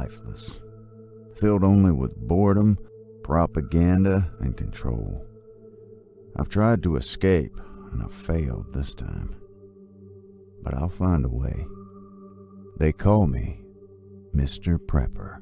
lifeless, filled only with boredom, propaganda, and control. I've tried to escape, and I've failed this time. But I'll find a way. They call me Mr. Prepper.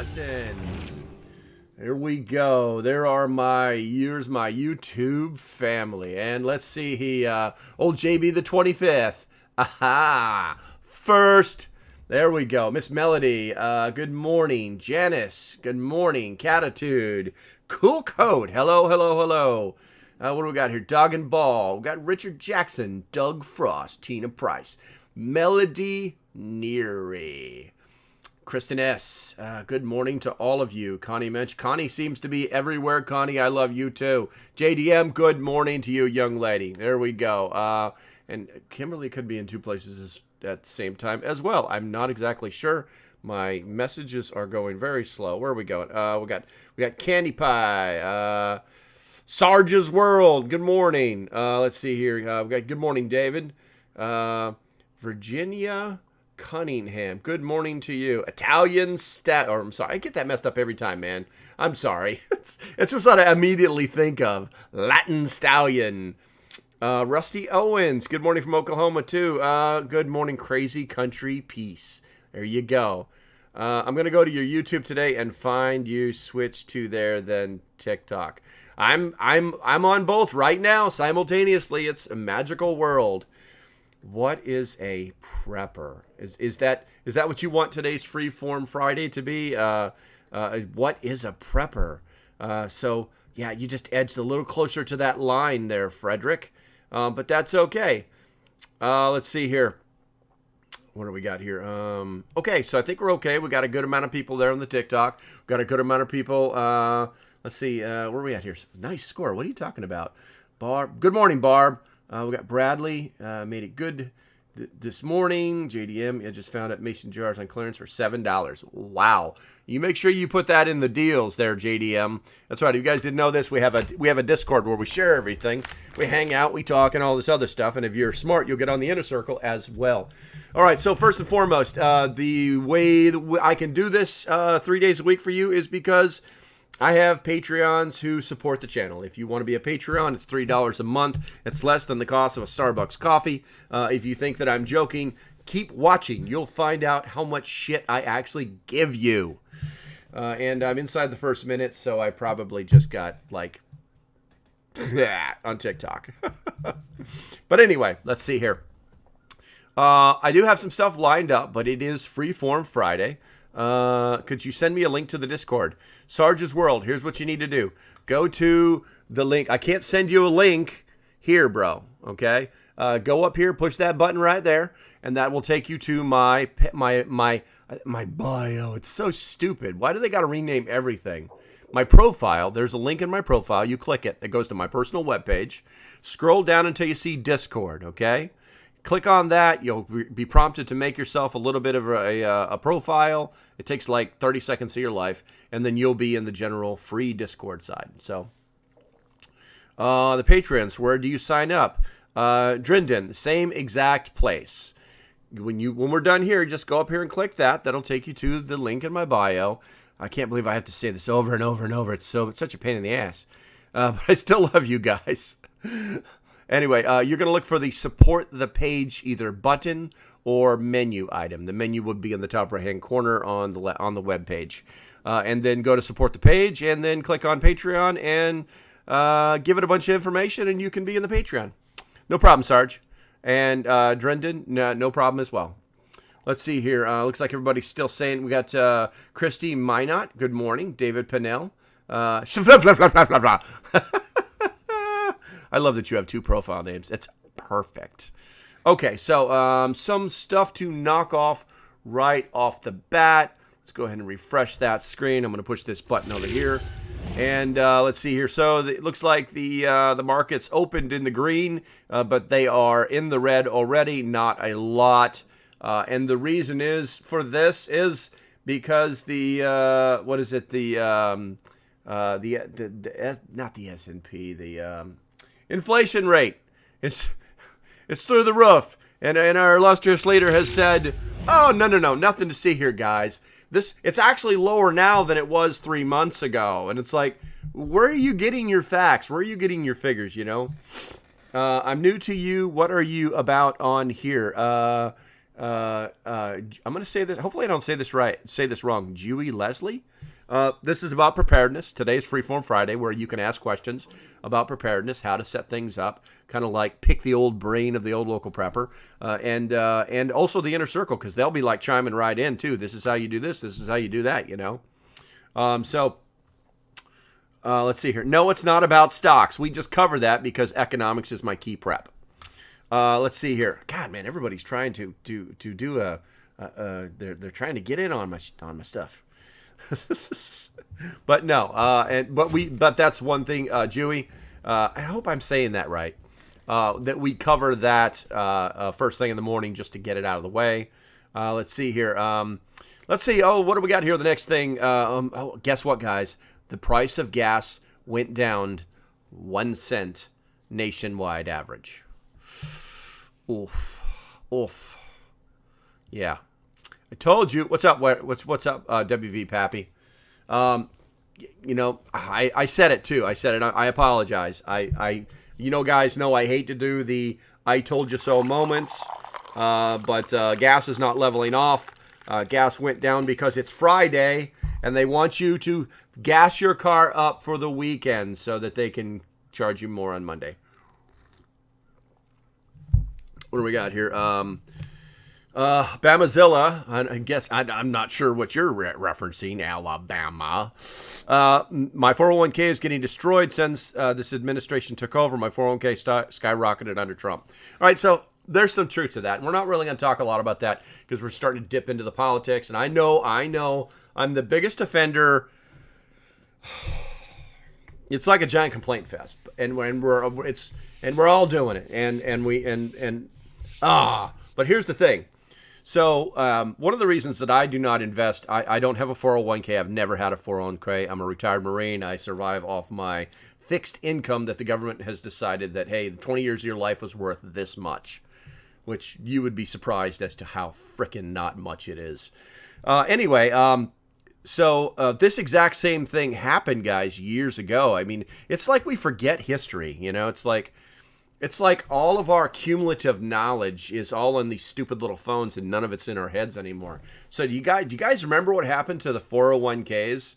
Wisconsin. Here we go. Here's my YouTube family. And let's see old JB the 25th. Aha! First. There we go. Miss Melody, good morning. Janice, good morning. Catitude. Cool Code. Hello, hello, hello. What do we got here? Dog and Ball. We got Richard Jackson, Doug Frost, Tina Price, Melody Neary. Kristen S., good morning to all of you. Connie Mensch. Connie seems to be everywhere. Connie, I love you too. JDM, good morning to you, young lady. There we go. And Kimberly could be in two places at the same time as well. I'm not exactly sure. My messages are going very slow. Where are we going? We got Candy Pie. Sarge's World. Good morning. Let's see here. We got good morning, David. Virginia Cunningham. Good morning to you. Italian I'm sorry. I get that messed up every time, man. I'm sorry. It's what I immediately think of. Latin Stallion. Rusty Owens. Good morning from Oklahoma, too. Good morning, Crazy Country Peace. There you go. I'm going to go to your YouTube today and find you switch to there, then TikTok. I'm on both right now simultaneously. It's a magical world. What is a prepper? Is that what you want today's Freeform Friday to be? What is a prepper? So yeah, you just edged a little closer to that line there, Frederick. But that's okay. Let's see here. What do we got here? Okay, so I think we're okay. We got a good amount of people there on the TikTok. We got a good amount of people. Let's see. Where are we at here? Nice score. What are you talking about? Barb. Good morning, Barb. We got Bradley. Made it good this morning. JDM. I just found it. Mason jars on clearance for $7. Wow. You make sure you put that in the deals there, JDM. That's right. If you guys didn't know this, we have a Discord where we share everything. We hang out, we talk, and all this other stuff. And if you're smart, you'll get on the inner circle as well. All right. So first and foremost, the way I can do this 3 days a week for you is because I have Patreons who support the channel. If you want to be a Patreon, it's $3 a month. It's less than the cost of a Starbucks coffee. If you think that I'm joking, keep watching. You'll find out how much shit I actually give you. And I'm inside the first minute, so I probably just got, like, on TikTok. But anyway, let's see here. I do have some stuff lined up, but it is Freeform Friday. Could you send me a link to the Discord? Sarge's World. Here's what you need to do. Go to the link. I can't send you a link here, bro. Okay. Go up here, push that button right there, and that will take you to my bio. It's so stupid. Why do they got to rename everything? My profile. There's a link in my profile. You click it. It goes to my personal webpage. Scroll down until you see Discord. Okay. Click on that. You'll be prompted to make yourself a little bit of a profile. It takes like 30 seconds of your life, and then you'll be in the general free Discord side. So, the Patreons, where do you sign up? Drinden, the same exact place. When we're done here, just go up here and click that. That'll take you to the link in my bio. I can't believe I have to say this over and over and over. It's such a pain in the ass. But I still love you guys. Anyway, you're going to look for the support the page either button or menu item. The menu would be in the top right-hand corner on the web page. And then go to support the page and then click on Patreon and give it a bunch of information and you can be in the Patreon. No problem, Sarge. And Drendon, no problem as well. Let's see here. Looks like everybody's still saying. We got Christy Minot. Good morning. David Pinnell. I love that you have two profile names. It's perfect. Okay, so some stuff to knock off right off the bat. Let's go ahead and refresh that screen. I'm going to push this button over here. And let's see here. So it looks like the markets opened in the green, but they are in the red already. Not a lot. And the reason for this is because the what is it? The not the S&P, the inflation rate. It's through the roof. And our illustrious leader has said, oh, no, nothing to see here, guys. It's actually lower now than it was 3 months ago. And it's like, where are you getting your facts? Where are you getting your figures, you know? I'm new to you. What are you about on here? I'm going to say this. Hopefully I don't say this right. Say this wrong. Dewey Leslie. This is about preparedness. Today's Freeform Friday, where you can ask questions about preparedness, how to set things up, kind of like pick the old brain of the old local prepper, and also the inner circle, because they'll be like chiming right in too. This is how you do this. This is how you do that. You know. Let's see here. No, it's not about stocks. We just covered that because economics is my key prep. Let's see here. God, man, everybody's trying to do a. They're trying to get in on my stuff. But no, but that's one thing, Dewey. I hope I'm saying that right. That we cover that first thing in the morning just to get it out of the way. Let's see here. Let's see. Oh, what do we got here? The next thing. Guess what, guys? The price of gas went down 1 cent nationwide average. Oof. Yeah. I told you. What's up? What's up, WV Pappy? You know, I said it too. I said it. I apologize. You know, guys know I hate to do the I told you so moments. But gas is not leveling off. Gas went down because it's Friday, and they want you to gas your car up for the weekend so that they can charge you more on Monday. What do we got here? Bamazilla, I guess I'm not sure what you're referencing, Alabama. My 401k is getting destroyed since this administration took over. My 401k skyrocketed under Trump. All right, so there's some truth to that. And we're not really going to talk a lot about that because we're starting to dip into the politics. And I know I'm the biggest offender. It's like a giant complaint fest, and we're all doing it, but here's the thing. So one of the reasons that I do not invest, I don't have a 401k. I've never had a 401k. I'm a retired Marine. I survive off my fixed income that the government has decided that, hey, 20 years of your life was worth this much, which you would be surprised as to how frickin' not much it is. So this exact same thing happened, guys, years ago. I mean, it's like we forget history, you know? It's like all of our cumulative knowledge is all on these stupid little phones and none of it's in our heads anymore. So do you guys remember what happened to the 401ks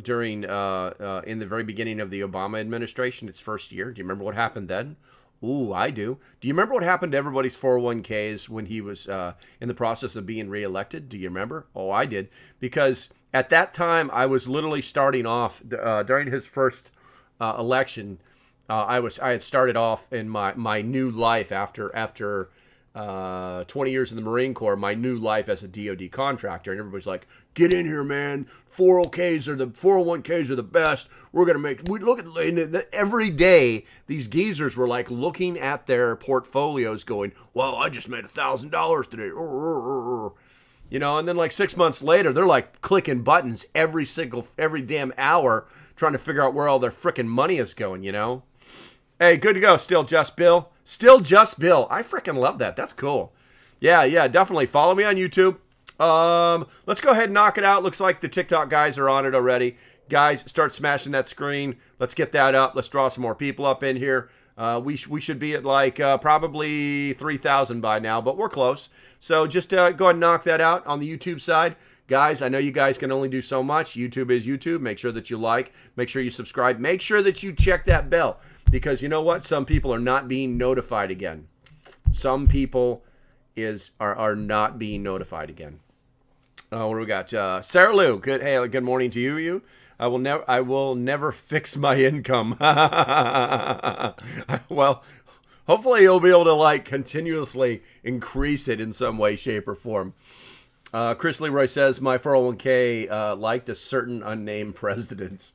during in the very beginning of the Obama administration, its first year? Do you remember what happened then? Ooh, I do. Do you remember what happened to everybody's 401ks when he was in the process of being reelected? Do you remember? Oh, I did. Because at that time, I was literally starting off during his first election. I had started off in my new life after 20 years in the Marine Corps, my new life as a DoD contractor, and everybody's like, "Get in here, man! 401ks are the best. We're gonna make." We look at every day. These geezers were like looking at their portfolios, going, "Well, I just made $1,000 today." You know, and then like 6 months later, they're like clicking buttons every damn hour, trying to figure out where all their frickin' money is going. You know. Hey, good to go. Still Just Bill. Still Just Bill. I freaking love that. That's cool. Yeah, definitely. Follow me on YouTube. Let's go ahead and knock it out. Looks like the TikTok guys are on it already. Guys, start smashing that screen. Let's get that up. Let's draw some more people up in here. We should be at like probably 3,000 by now, but we're close. So just go ahead and knock that out on the YouTube side. Guys, I know you guys can only do so much. YouTube is YouTube. Make sure that you like. Make sure you subscribe. Make sure that you check that bell. Because you know what? Some people are not being notified again. Some people are not being notified again. What do we got? Sarah Lou. Good morning to you. I will never fix my income. Well, hopefully you'll be able to like continuously increase it in some way, shape, or form. Chris Leroy says, my 401k liked a certain unnamed president.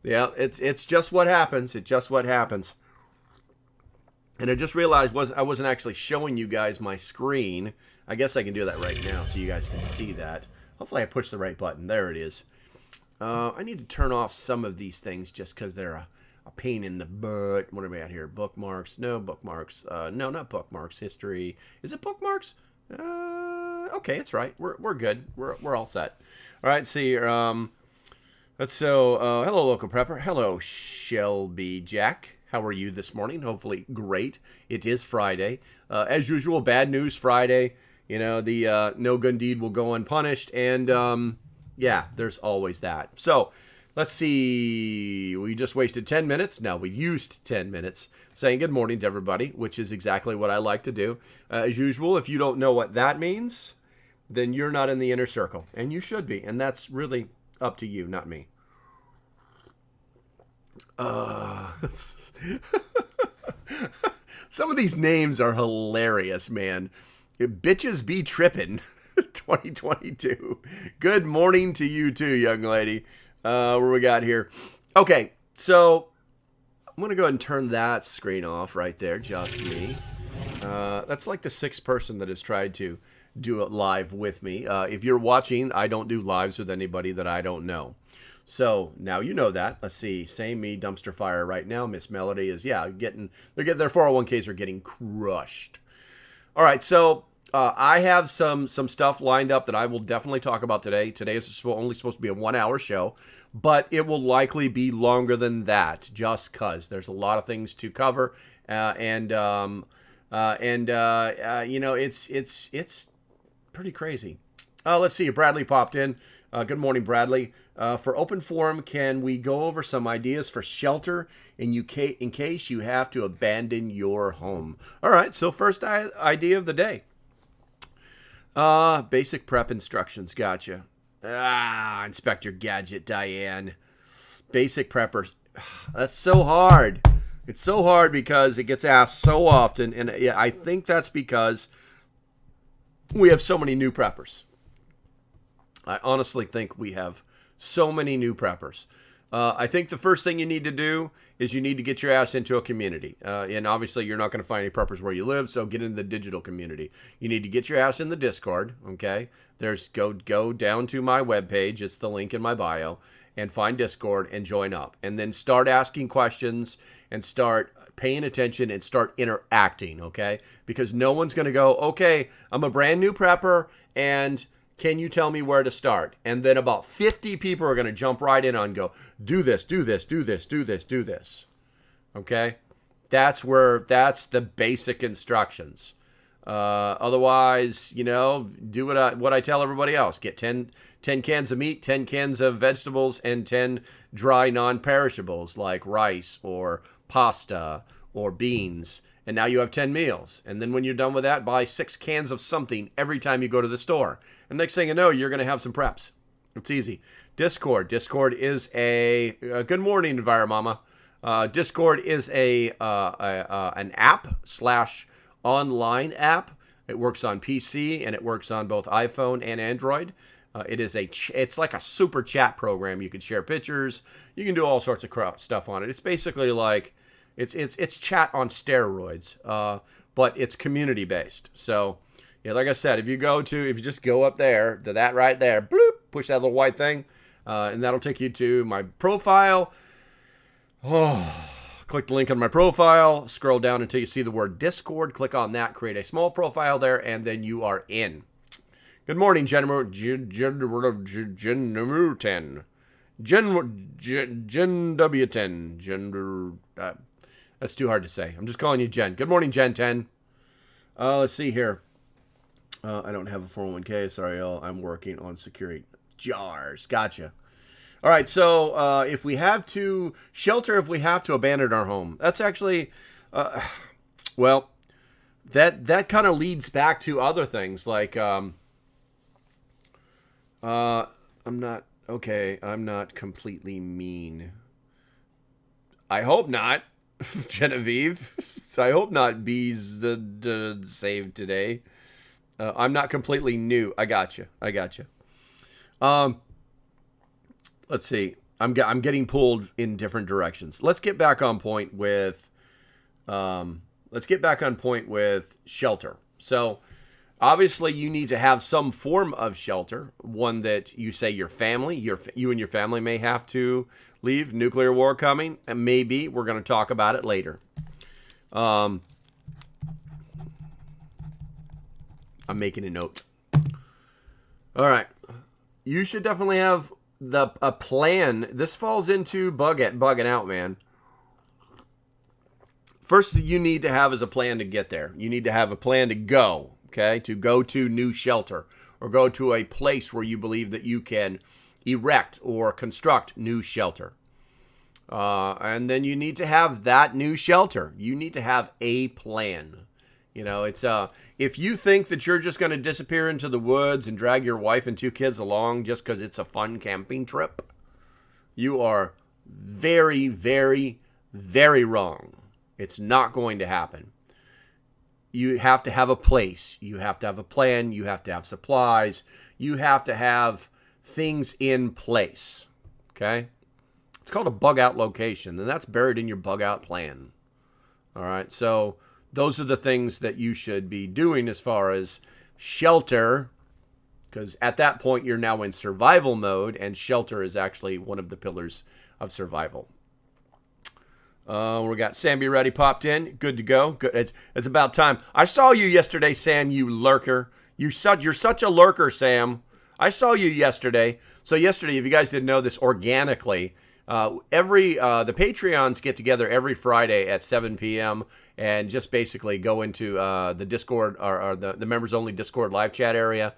Yeah, it's just what happens. It's just what happens. And I just realized I wasn't actually showing you guys my screen. I guess I can do that right now so you guys can see that. Hopefully I pushed the right button. There it is. I need to turn off some of these things just because they're a pain in the butt. What are we at here? Bookmarks? No bookmarks. No, not bookmarks. History. Is it bookmarks? Okay, it's right. We're good. We're all set. All right, see here. Hello, local prepper. Hello, Shelby Jack. How are you this morning? Hopefully great. It is Friday. As usual, bad news Friday. You know, the no good deed will go unpunished. And, yeah, there's always that. So, let's see. We just wasted 10 minutes. No, we used 10 minutes saying good morning to everybody, which is exactly what I like to do. As usual, if you don't know what that means, then you're not in the inner circle. And you should be. And that's really up to you, not me. Some of these names are hilarious, man. Bitches be trippin'. 2022. Good morning to you too, young lady. What we got here? Okay, so I'm going to go ahead and turn that screen off right there. Just me. That's like the sixth person that has tried to do it live with me. If you're watching, I don't do lives with anybody that I don't know. So now you know that. Let's see. Same me, dumpster fire right now. Miss Melody is, yeah, their 401ks are getting crushed. All right, so I have some stuff lined up that I will definitely talk about today. Today is only supposed to be a 1-hour show, but it will likely be longer than that, just because there's a lot of things to cover, you know, it's pretty crazy. Let's see. Bradley popped in. Good morning, Bradley. For open forum, can we go over some ideas for shelter in case you have to abandon your home? All right. So first idea of the day. Basic prep instructions. Gotcha. Inspector Gadget, Diane. Basic preppers. That's so hard. It's so hard because it gets asked so often. And yeah, I think that's because we have so many new preppers. I honestly think we have so many new preppers. I think the first thing you need to do is you need to get your ass into a community. And obviously, you're not going to find any preppers where you live, so get in the digital community. You need to get your ass in the Discord, okay? Go down to my webpage. It's the link in my bio. And find Discord and join up. And then start asking questions and start paying attention and start interacting, okay? Because no one's going to go, okay, I'm a brand new prepper, and can you tell me where to start? And then about 50 people are going to jump right in and go, do this, do this, do this, do this, do this. Okay? That's the basic instructions. Otherwise, you know, do what I tell everybody else. Get 10 cans of meat, 10 cans of vegetables, and 10 dry non-perishables like rice or pasta or beans. And now you have 10 meals. And then when you're done with that, buy 6 cans of something every time you go to the store. And next thing you know, you're going to have some preps. It's easy. Discord. Discord is a good morning, Enviromama. Discord is an app/online app. It works on PC and it works on both iPhone and Android. It's like a super chat program. You can share pictures. You can do all sorts of stuff on it. It's basically like it's chat on steroids, but it's community based. So, yeah, like I said, if you just go up there to that right there, bloop, push that little white thing, and that'll take you to my profile. Click the link on my profile, scroll down until you see the word Discord, click on that, create a small profile there, and then you are in. Good morning, Gen 10. Gen W10. That's too hard to say. I'm just calling you Jen. Good morning, Gen 10. Let's see here. I don't have a 401k. Sorry, y'all. I'm working on security. Jars. Gotcha. All right, so if we have to shelter, if we have to abandon our home, that's actually, well, that kind of leads back to other things like, I'm not completely mean. I hope not, Genevieve. I hope not. Bees saved today. I'm not completely new. I got you. Let's see. I'm getting pulled in different directions. Let's get back on point with shelter. So obviously you need to have some form of shelter. One that you say your family, you and your family may have to leave. Nuclear war coming, and maybe we're going to talk about it later. I'm making a note. All right. You should definitely have a plan. This falls into bugging out, man. First thing you need to have is a plan to get there. You need to have a plan to go, okay? To go to new shelter or go to a place where you believe that you can erect or construct new shelter. And then you need to have that new shelter. You need to have a plan. You know, it's if you think that you're just going to disappear into the woods and drag your wife and 2 kids along just because it's a fun camping trip, you are very, very, very wrong. It's not going to happen. You have to have a place. You have to have a plan. You have to have supplies. You have to have things in place. Okay? It's called a bug out location, and that's buried in your bug out plan. All right? So those are the things that you should be doing as far as shelter, because at that point you're now in survival mode, and shelter is actually one of the pillars of survival. We got Sam Be Ready popped in. Good to go. Good. It's about time. I saw you yesterday, Sam, you lurker. You're such a lurker, Sam. I saw you yesterday. So yesterday, if you guys didn't know this, organically, the Patreons get together every Friday at 7 p.m. and just basically go into the Discord or the members only Discord live chat area,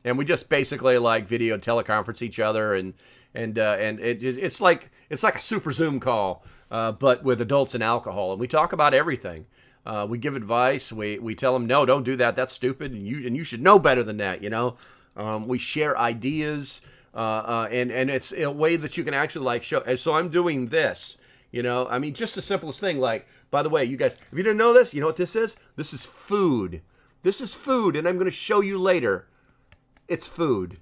and we just basically like video teleconference each other, and it's like a super Zoom call. But with adults and alcohol, and we talk about everything. We give advice. We tell them, no, don't do that. That's stupid, and you should know better than that. You know, we share ideas, and it's a way that you can actually like show. And so I'm doing this. You know, I mean, just the simplest thing. Like, by the way, you guys, if you didn't know this, you know what this is? This is food. This is food, and I'm going to show you later. It's food.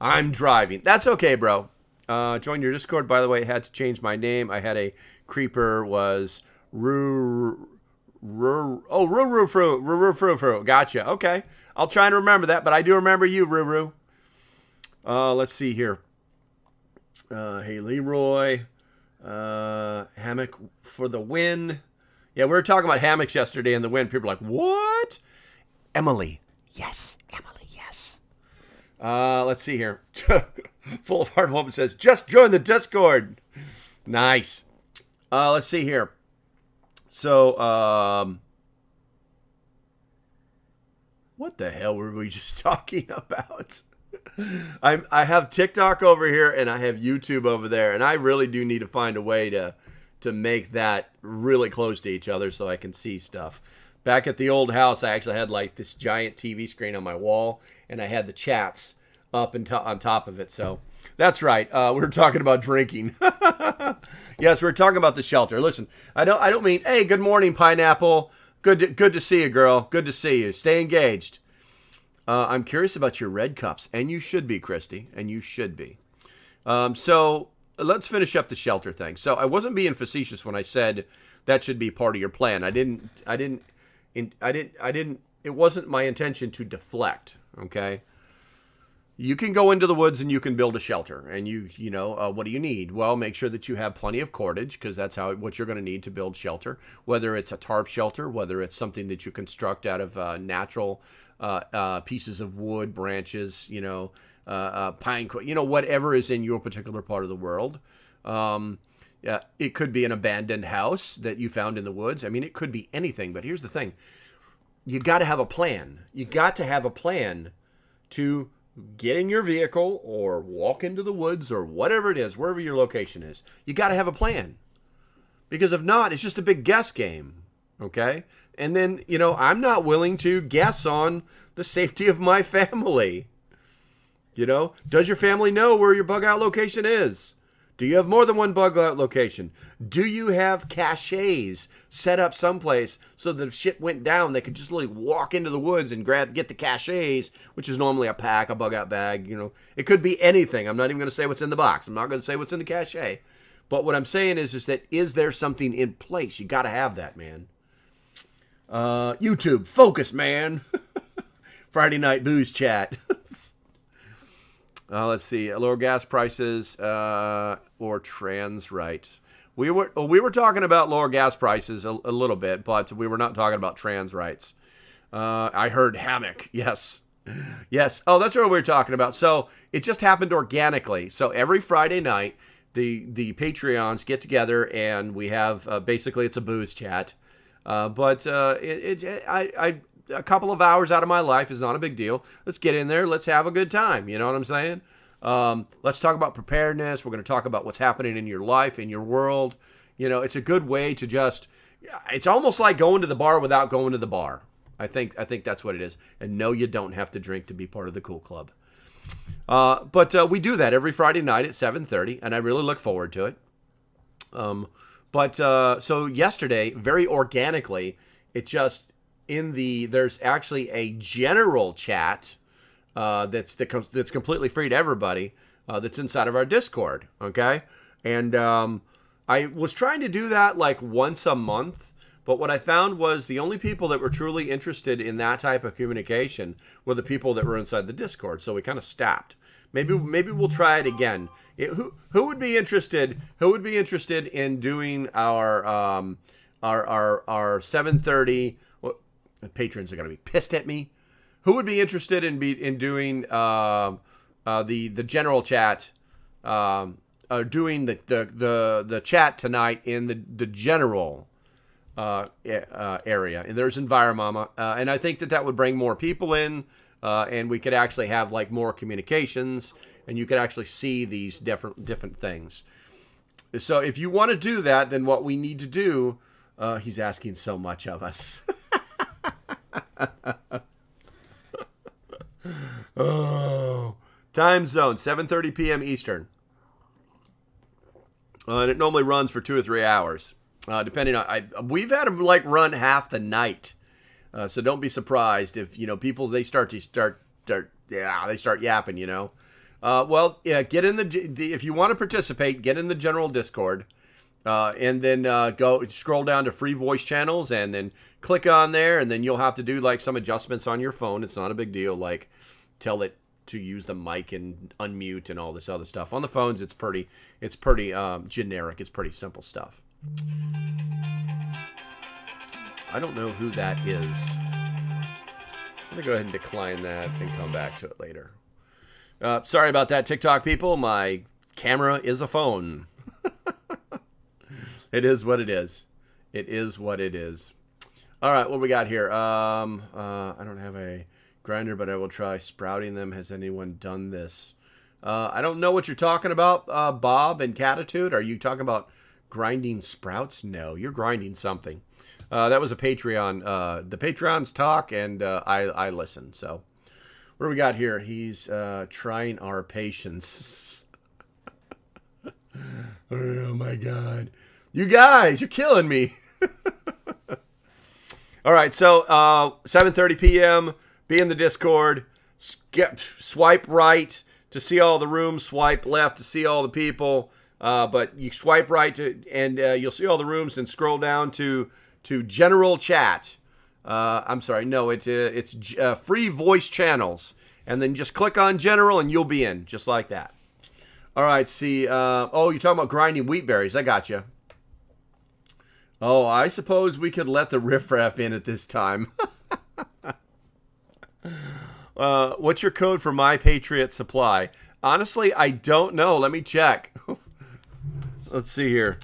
I'm driving. That's okay, bro. Join your Discord, by the way. Had to change my name. I had a creeper was Ruru. Gotcha. Okay. I'll try and remember that, but I do remember you, Ruru. Let's see here. Hey, Leroy. Hammock for the win. Yeah, we were talking about hammocks yesterday and the win. People are like, what? Emily. Yes. Emily, yes. Let's see here. Full of Heart Woman says, just join the Discord. Nice. Let's see here. So, what the hell were we just talking about? I have TikTok over here and I have YouTube over there, and I really do need to find a way to make that really close to each other so I can see stuff. Back at the old house, I actually had like this giant TV screen on my wall, and I had the chats up and on top of it. So that's right. We were talking about drinking. Yes, we're talking about the shelter. Listen, I don't mean, hey, good morning, Pineapple. Good to see you, girl. Good to see you. Stay engaged. I'm curious about your red cups, and you should be, Christy, and you should be. So let's finish up the shelter thing. So I wasn't being facetious when I said that should be part of your plan. It wasn't my intention to deflect. Okay. You can go into the woods and you can build a shelter, and what do you need? Well, make sure that you have plenty of cordage, because that's what you're going to need to build shelter. Whether it's a tarp shelter, whether it's something that you construct out of natural pieces of wood, branches, pine, whatever is in your particular part of the world. It could be an abandoned house that you found in the woods. I mean, it could be anything. But here's the thing: you got to have a plan. You got to have a plan to get in your vehicle or walk into the woods or whatever it is, wherever your location is. You got to have a plan, because if not, it's just a big guess game. Okay. And then, I'm not willing to guess on the safety of my family. Does your family know where your bug out location is? Do you have more than one bug out location? Do you have caches set up someplace so that if shit went down, they could just really walk into the woods and get the caches, which is normally a pack, a bug out bag. It could be anything. I'm not even going to say what's in the box. I'm not going to say what's in the cache. But what I'm saying is that is there something in place? You got to have that, man. YouTube, focus, man. Friday night booze chat. Let's see, lower gas prices or trans rights. We were talking about lower gas prices a little bit, but we were not talking about trans rights. I heard hammock. Yes. Oh, that's what we were talking about. So it just happened organically. So every Friday night, the Patreons get together and we have basically it's a booze chat. But a couple of hours out of my life is not a big deal. Let's get in there. Let's have a good time. You know what I'm saying? Let's talk about preparedness. We're going to talk about what's happening in your life, in your world. You know, it's a good way to just, it's almost like going to the bar without going to the bar. I think that's what it is. And no, you don't have to drink to be part of the cool club. But we do that every Friday night at 7:30, and I really look forward to it. So yesterday, very organically, it just there's actually a general chat that's completely free to everybody that's inside of our Discord. Okay, and I was trying to do that like once a month, but what I found was the only people that were truly interested in that type of communication were the people that were inside the Discord. So we kind of stopped. Maybe we'll try it again. Who would be interested? Who would be interested in doing our 7:30? Well, the patrons are going to be pissed at me. Who would be interested in doing the general chat? Doing the chat tonight in the general area. And there's Enviromama, and I think that would bring more people in. And we could actually have like more communications, and you could actually see these different things. So if you want to do that, then what we need to do, he's asking so much of us. Oh, time zone, 7:30 p.m. Eastern. And it normally runs for 2 or 3 hours, depending on. We've had them like run half the night. So don't be surprised if, people, they start yapping, get in if you want to participate, get in the general Discord, and then go scroll down to free voice channels and then click on there, and then you'll have to do like some adjustments on your phone. It's not a big deal. Like tell it to use the mic and unmute and all this other stuff. On the phones, it's pretty generic. It's pretty simple stuff. I don't know who that is. I'm going to go ahead and decline that and come back to it later. Sorry about that, TikTok people. My camera is a phone. It is what it is. It is what it is. All right, what we got here? I don't have a grinder, but I will try sprouting them. Has anyone done this? I don't know what you're talking about, Bob and Catitude. Are you talking about grinding sprouts? No, you're grinding something. That was a Patreon. The Patreons talk, and I listen. So, what do we got here? He's trying our patience. Oh, my God. You guys, you're killing me. All right, so 7:30 p.m., be in the Discord. Swipe right to see all the rooms. Swipe left to see all the people. But you swipe right and you'll see all the rooms, and scroll down to general chat. I'm sorry, no, it's free voice channels, and then just click on general and you'll be in, just like that. All right, see, you're talking about grinding wheat berries. I got you. Oh, I suppose we could let the riffraff in at this time. What's your code for My Patriot Supply? Honestly, I don't know. Let me check. Let's see here.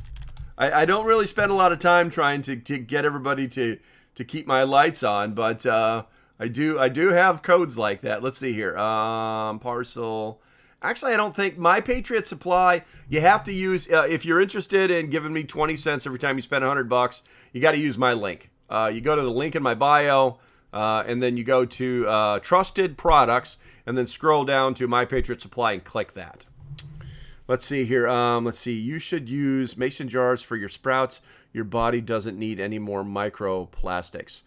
I don't really spend a lot of time trying to get everybody to keep my lights on, but I do have codes like that. Let's see here. Parcel. Actually, I don't think My Patriot Supply, you have to use, if you're interested in giving me 20 cents every time you spend $100, you got to use my link. You go to the link in my bio, and then you go to Trusted Products, and then scroll down to My Patriot Supply and click that. Let's see here. You should use mason jars for your sprouts. Your body doesn't need any more microplastics.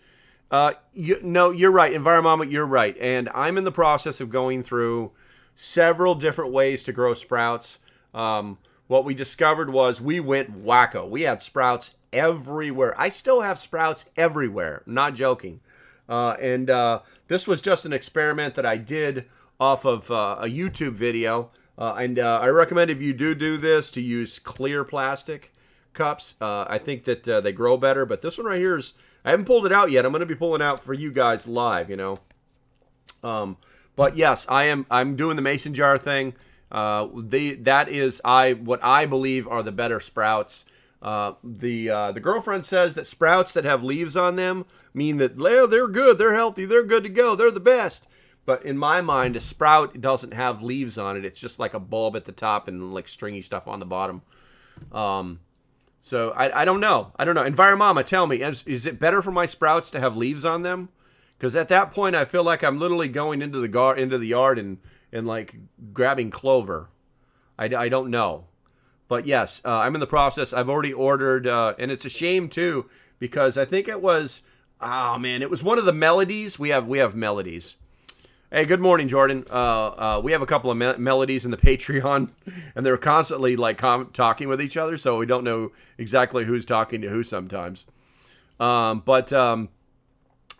No, you're right. Enviromama, you're right. And I'm in the process of going through several different ways to grow sprouts. What we discovered was we went wacko. We had sprouts everywhere. I still have sprouts everywhere. Not joking. And this was just an experiment that I did off of a YouTube video. And I recommend, if you do this, to use clear plastic cups. I think that they grow better. But this one right here is, I haven't pulled it out yet. I'm going to be pulling it out for you guys live, But yes, I'm doing the mason jar thing. That is what I believe are the better sprouts. The girlfriend says that sprouts that have leaves on them mean that they're good, they're healthy, they're good to go, they're the best. But in my mind, a sprout doesn't have leaves on it. It's just like a bulb at the top and like stringy stuff on the bottom. So I don't know. Enviromama, tell me, is it better for my sprouts to have leaves on them? Because at that point, I feel like I'm literally going into the yard and like grabbing clover. I don't know. But yes, I'm in the process. I've already ordered, and it's a shame too, because I think it was, it was one of the melodies. We have melodies. Hey, good morning, Jordan. We have a couple of melodies in the Patreon, and they're constantly like talking with each other, so we don't know exactly who's talking to who sometimes.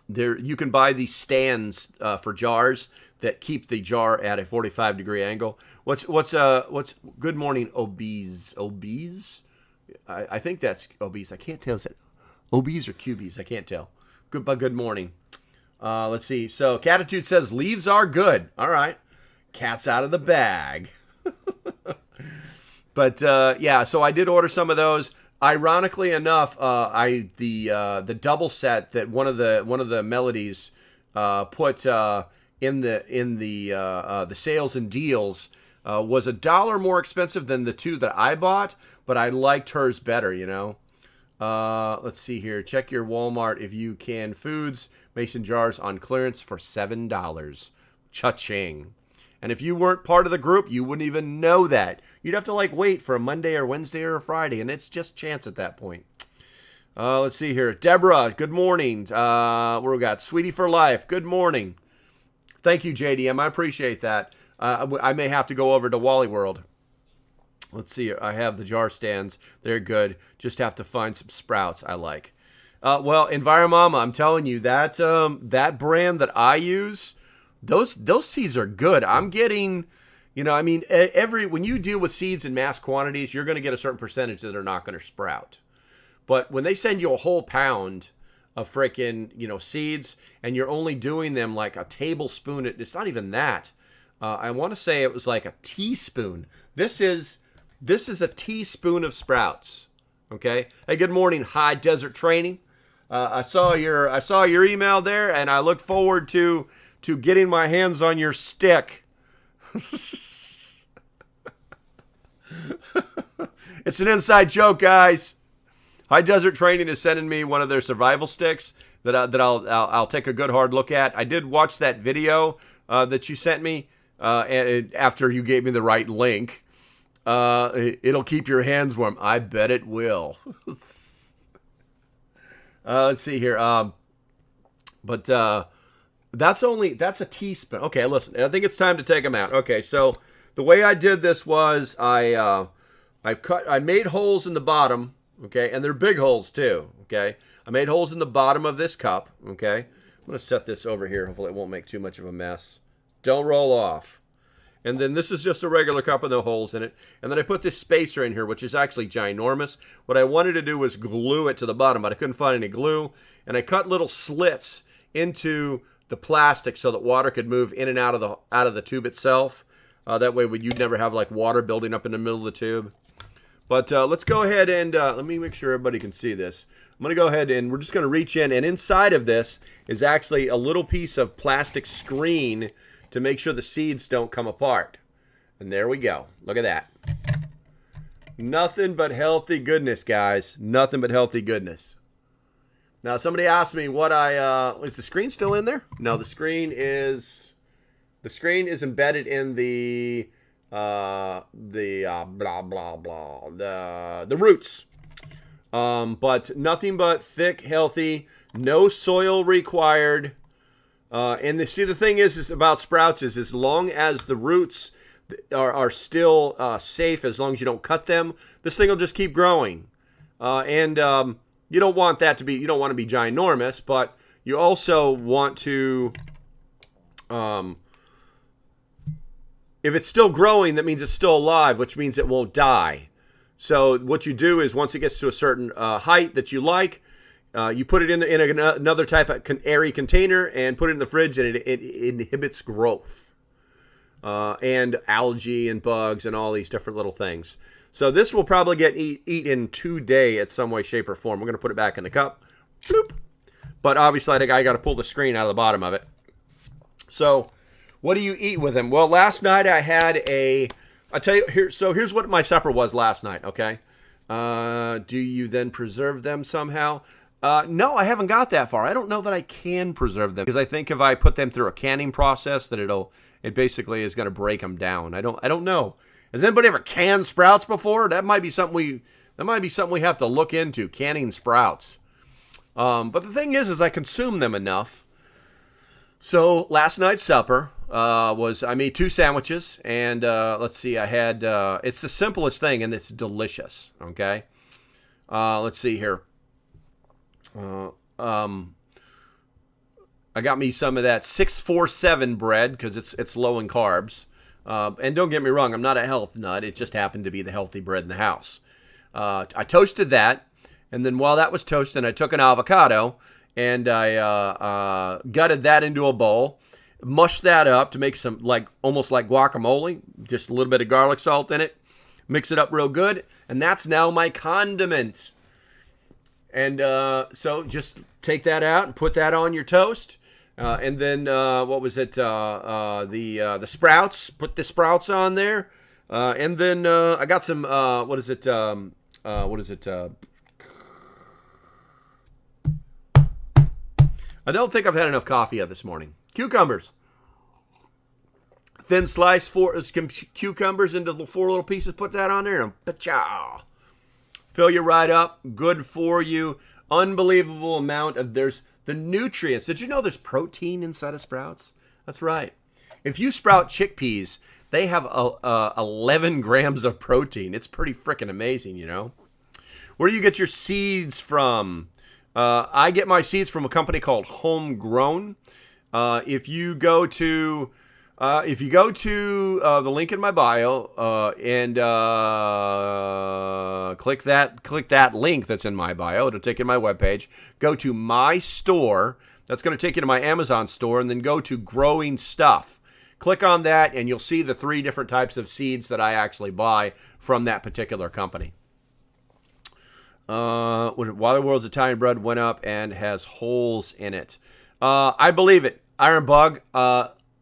There you can buy these stands for jars that keep the jar at a 45-degree angle. What's good morning, obese? I think that's obese. I can't tell. Is that obese or cubies? I can't tell. Good morning. Let's see. So Catitude says leaves are good. All right. Cat's out of the bag. But yeah, so I did order some of those. Ironically enough, the double set that one of the melodies put in the sales and deals was $1 more expensive than the two that I bought, but I liked hers better, you know. Let's see here. Check your Walmart if you can. Foods mason jars on clearance for $7. Cha-ching. And if you weren't part of the group, you wouldn't even know that. You'd have to like wait for a Monday or Wednesday or a Friday, and it's just chance at that point. Let's see here. Deborah, good morning. What we got? Sweetie for Life, good morning. Thank you, JDM. I appreciate that. I may have to go over to Wally World. Let's see. I have the jar stands. They're good. Just have to find some sprouts I like. Well, Enviromama, I'm telling you, that brand that I use, those seeds are good. I'm getting, when you deal with seeds in mass quantities, you're going to get a certain percentage that are not going to sprout. But when they send you a whole pound of freaking, seeds, and you're only doing them like a tablespoon, it's not even that. I want to say it was like a teaspoon. This is a teaspoon of sprouts. Okay. Hey, good morning, High Desert Training. I saw your email there, and I look forward to getting my hands on your stick. It's an inside joke, guys. High Desert Training is sending me one of their survival sticks that I'll take a good hard look at. I did watch that video that you sent me after you gave me the right link. It'll keep your hands warm. I bet it will. Let's see here. That's a teaspoon. Okay, listen. I think it's time to take them out. Okay, so the way I did this was I made holes in the bottom. Okay, and they're big holes too. Okay, I made holes in the bottom of this cup. Okay, I'm gonna set this over here. Hopefully, it won't make too much of a mess. Don't roll off. And then this is just a regular cup with no holes in it. And then I put this spacer in here, which is actually ginormous. What I wanted to do was glue it to the bottom, but I couldn't find any glue. And I cut little slits into the plastic so that water could move in and out of the tube itself. That way you'd never have like water building up in the middle of the tube. But let's go ahead and let me make sure everybody can see this. I'm going to go ahead and we're just going to reach in. And inside of this is actually a little piece of plastic screen to make sure the seeds don't come apart. And there we go. Look at that. Nothing but healthy goodness, guys. Nothing but healthy goodness. Now, somebody asked me what is the screen still in there? No, the screen is embedded in the blah, blah, blah, the roots. But nothing but thick, healthy, no soil required. And the thing is about sprouts is as long as the roots are still safe, as long as you don't cut them, this thing will just keep growing. You don't want to be ginormous, but you also want to, if it's still growing, that means it's still alive, which means it won't die. So what you do is once it gets to a certain height that you like, you put it in another type of airy container and put it in the fridge, and it inhibits growth. and algae and bugs and all these different little things. So this will probably get eaten today at some way, shape, or form. We're going to put it back in the cup. Bloop. But obviously, I got to pull the screen out of the bottom of it. So what do you eat with them? Well, last night I had I tell you, here's what my supper was last night, okay? Do you then preserve them somehow? No, I haven't got that far. I don't know that I can preserve them because I think if I put them through a canning process that it basically is going to break them down. I don't know. Has anybody ever canned sprouts before? That might be something we have to look into, canning sprouts. But the thing is I consume them enough. So last night's supper I made 2 sandwiches, and let's see, I had it's the simplest thing, and it's delicious. Okay, let's see here. I got me some of that 647 bread because it's low in carbs. And don't get me wrong, I'm not a health nut. It just happened to be the healthy bread in the house. I toasted that, and then while that was toasting, I took an avocado and I gutted that into a bowl, mushed that up to make some almost like guacamole, just a little bit of garlic salt in it, mix it up real good, and that's now my condiment. And so just take that out and put that on your toast. And then what was it? The sprouts. Put the sprouts on there. And then I got some. What is it? I don't think I've had enough coffee yet this morning. Cucumbers. Thin slice cucumbers into the 4 little pieces. Put that on there and pa-chow. Fill you right up. Good for you. Unbelievable amount of there's the nutrients. Did you know there's protein inside of sprouts? That's right. If you sprout chickpeas, they have 11 grams of protein. It's pretty freaking amazing, you know. Where do you get your seeds from? I get my seeds from a company called Homegrown. If you go to the link in my bio and click that link that's in my bio, it'll take you to my webpage. Go to my store. That's going to take you to my Amazon store, and then go to Growing Stuff. Click on that, and you'll see the 3 different types of seeds that I actually buy from that particular company. Why the World's Italian bread went up and has holes in it. I believe it. Iron Bug.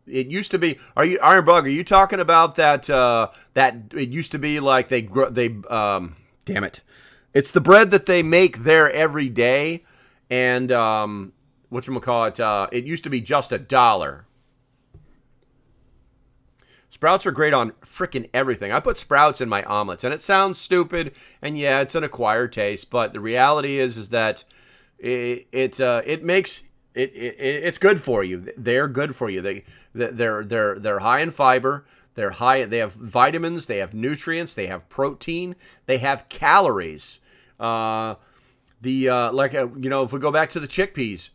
It used to be. Iron Bug? Are you talking about that? That it used to be like they. Damn it! It's the bread that they make there every day, and whatchamacallit, it used to be just $1. Sprouts are great on frickin' everything. I put sprouts in my omelets, and it sounds stupid, and yeah, it's an acquired taste, but the reality is that it makes it's good for you. They're good for you. They're high in fiber. They have vitamins. They have nutrients. They have protein. They have calories. If we go back to the chickpeas,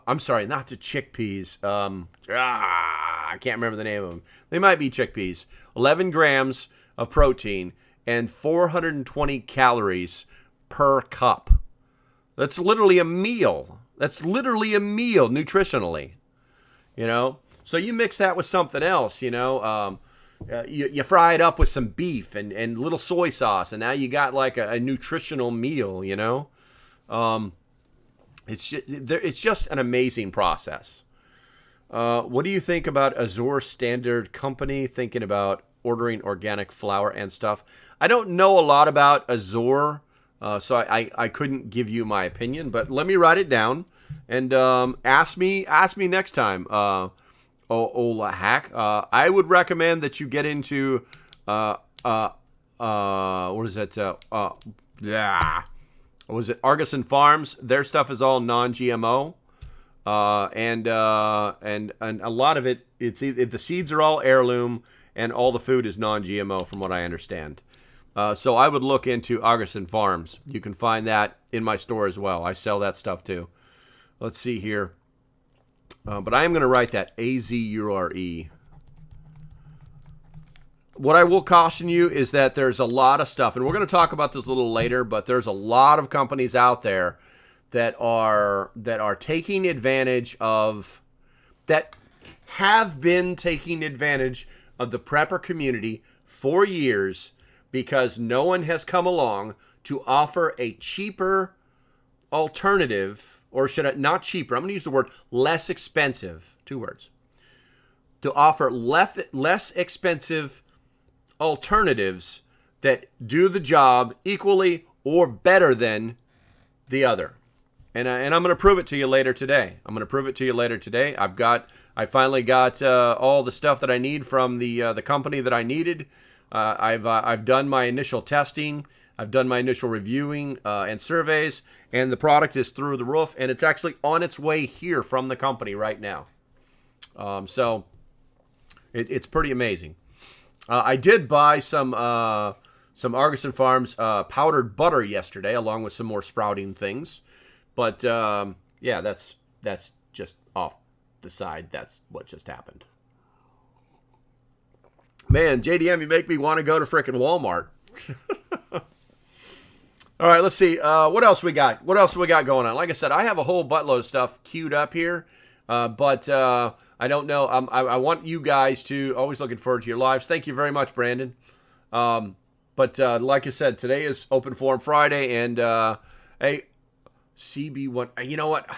I'm sorry, not to chickpeas. I can't remember the name of them. They might be chickpeas. 11 grams of protein and 420 calories per cup. That's literally a meal. Nutritionally. You know? So you mix that with something else, you know? You fry it up with some beef and little soy sauce, and now you got like a nutritional meal, you know? It's just an amazing process. What do you think about Azure Standard Company thinking about ordering organic flour and stuff? I don't know a lot about Azure, so I couldn't give you my opinion, but let me write it down and ask me next time. Ola Hack. I would recommend that you get into what is it? Was it Artisan Farms? Their stuff is all non-GMO. And a lot of it, the seeds are all heirloom, and all the food is non-GMO from what I understand. So I would look into Artisan Farms. You can find that in my store as well. I sell that stuff too. Let's see here. But I am going to write that AZURE. What I will caution you is that there's a lot of stuff, and we're going to talk about this a little later, but there's a lot of companies out there that are taking advantage of, that have been taking advantage of the prepper community for years because no one has come along to offer a cheaper alternative, or should I, not cheaper, I'm going to use the word less expensive, 2 words, to offer less expensive alternatives that do the job equally or better than the other. And I'm going to prove it to you later today. I finally got all the stuff that I need from the company that I needed. I've done my initial testing. I've done my initial reviewing and surveys, and the product is through the roof, and it's actually on its way here from the company right now. So it's pretty amazing. I did buy some Artisan Farms powdered butter yesterday, along with some more sprouting things. But yeah, that's just off the side. That's what just happened. Man, JDM, you make me want to go to frickin' Walmart. All right, let's see. What else we got? What else we got going on? Like I said, I have a whole buttload of stuff queued up here, but I don't know. I want you guys to, always looking forward to your lives. Thank you very much, Brandon. But like I said, today is Open Forum Friday, and hey, CB1, you know what?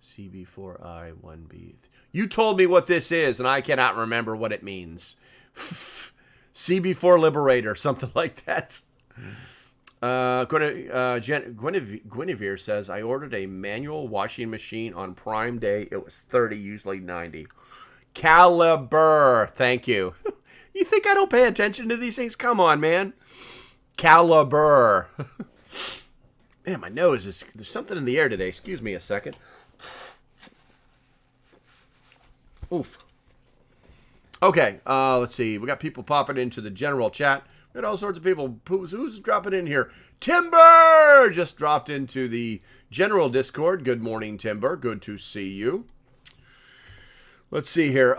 CB4I1B. You told me what this is, and I cannot remember what it means. CB4 Liberator, something like that. Guinevere says, I ordered a manual washing machine on Prime Day. It was 30, usually 90. Caliber. Thank you. You think I don't pay attention to these things? Come on, man. Caliber. Man, my nose is... There's something in the air today. Excuse me a second. Oof. Okay, let's see. We got people popping into the general chat. We got all sorts of people. Who's dropping in here? Timber just dropped into the general Discord. Good morning, Timber. Good to see you. Let's see here.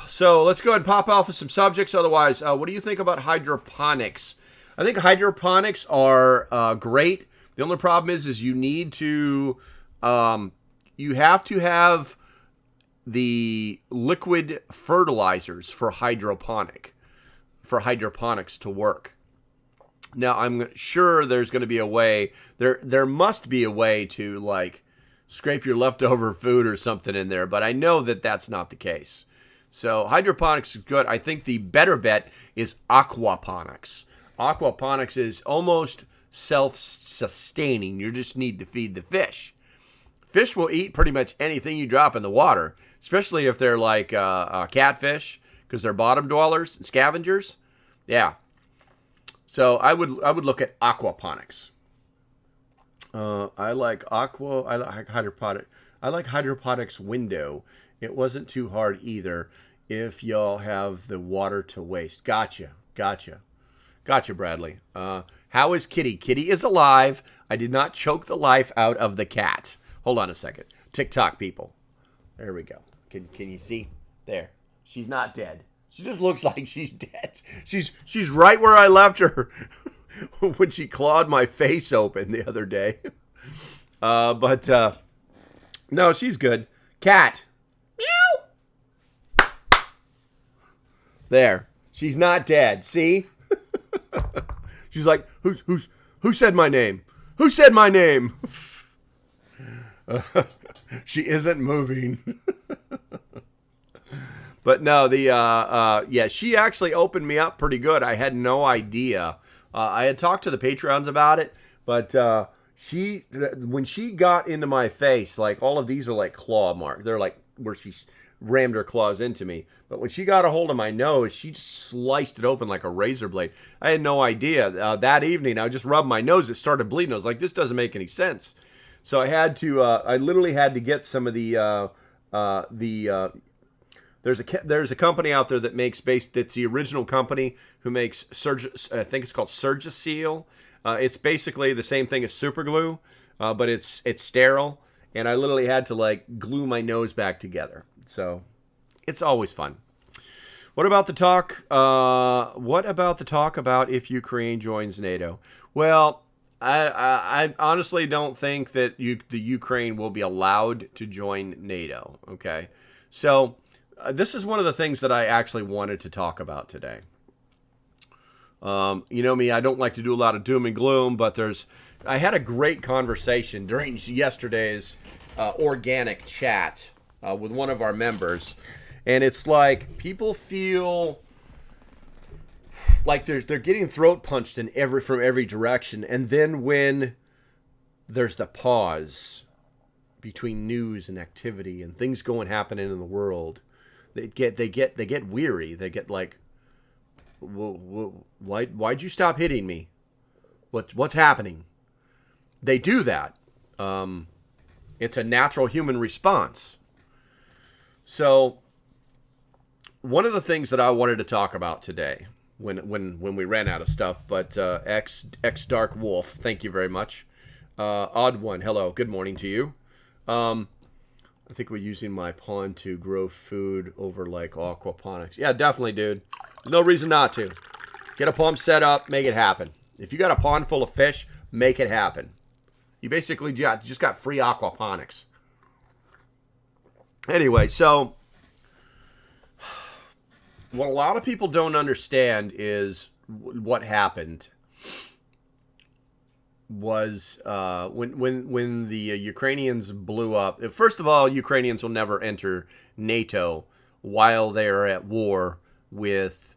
So let's go ahead and pop off with some subjects. Otherwise, what do you think about hydroponics? I think hydroponics are great. The only problem is you need to, you have to have the liquid fertilizers for hydroponics to work. Now, I'm sure there's going to be a way, there must be a way to, like, scrape your leftover food or something in there, but I know that that's not the case. So hydroponics is good. I think the better bet is aquaponics. Aquaponics is almost self-sustaining. You just need to feed the fish. Fish will eat pretty much anything you drop in the water, especially if they're like catfish, because they're bottom dwellers and scavengers. Yeah. So I would look at aquaponics. I like hydroponics window. It wasn't too hard either if y'all have the water to waste. Gotcha, Bradley. How is Kitty? Kitty is alive. I did not choke the life out of the cat. Hold on a second. TikTok people. There we go. Can you see? There. She's not dead. She just looks like she's dead. She's right where I left her when she clawed my face open the other day. But no, she's good. Cat. Meow. There. She's not dead. See? She's like, who said my name? Who said my name? She isn't moving. But no, yeah, she actually opened me up pretty good. I had no idea. I had talked to the Patreons about it, but when she got into my face, like, all of these are like claw marks. They're like where she rammed her claws into me. But when she got a hold of my nose, she just sliced it open like a razor blade. I had no idea. That evening, I just rubbed my nose. It started bleeding. I was like, this doesn't make any sense. So I had to, I literally had to get some of there's a company out there that makes that's the original company who makes I think it's called Surgiseal. It's basically the same thing as super glue, but it's sterile. And I literally had to, like, glue my nose back together. So it's always fun. What about the talk? About if Ukraine joins NATO? Well, I honestly don't think that the Ukraine will be allowed to join NATO. Okay, so this is one of the things that I actually wanted to talk about today. You know me, I don't like to do a lot of doom and gloom, but I had a great conversation during yesterday's organic chat with one of our members, and it's like people feel like they're getting throat punched from every direction, and then when there's the pause between news and activity and things happening in the world, they get weary. They get like, why'd you stop hitting me? What's happening? They do that. It's a natural human response. So one of the things that I wanted to talk about today, when we ran out of stuff, but X Dark Wolf, thank you very much. Odd One, hello, good morning to you. I think we're using my pond to grow food over like aquaponics. Yeah, definitely, dude. No reason not to. Get a pump set up, make it happen. If you got a pond full of fish, make it happen. You basically just got free aquaponics. Anyway, so what a lot of people don't understand is what happened was when the Ukrainians blew up. First of all, Ukrainians will never enter NATO while they are at war with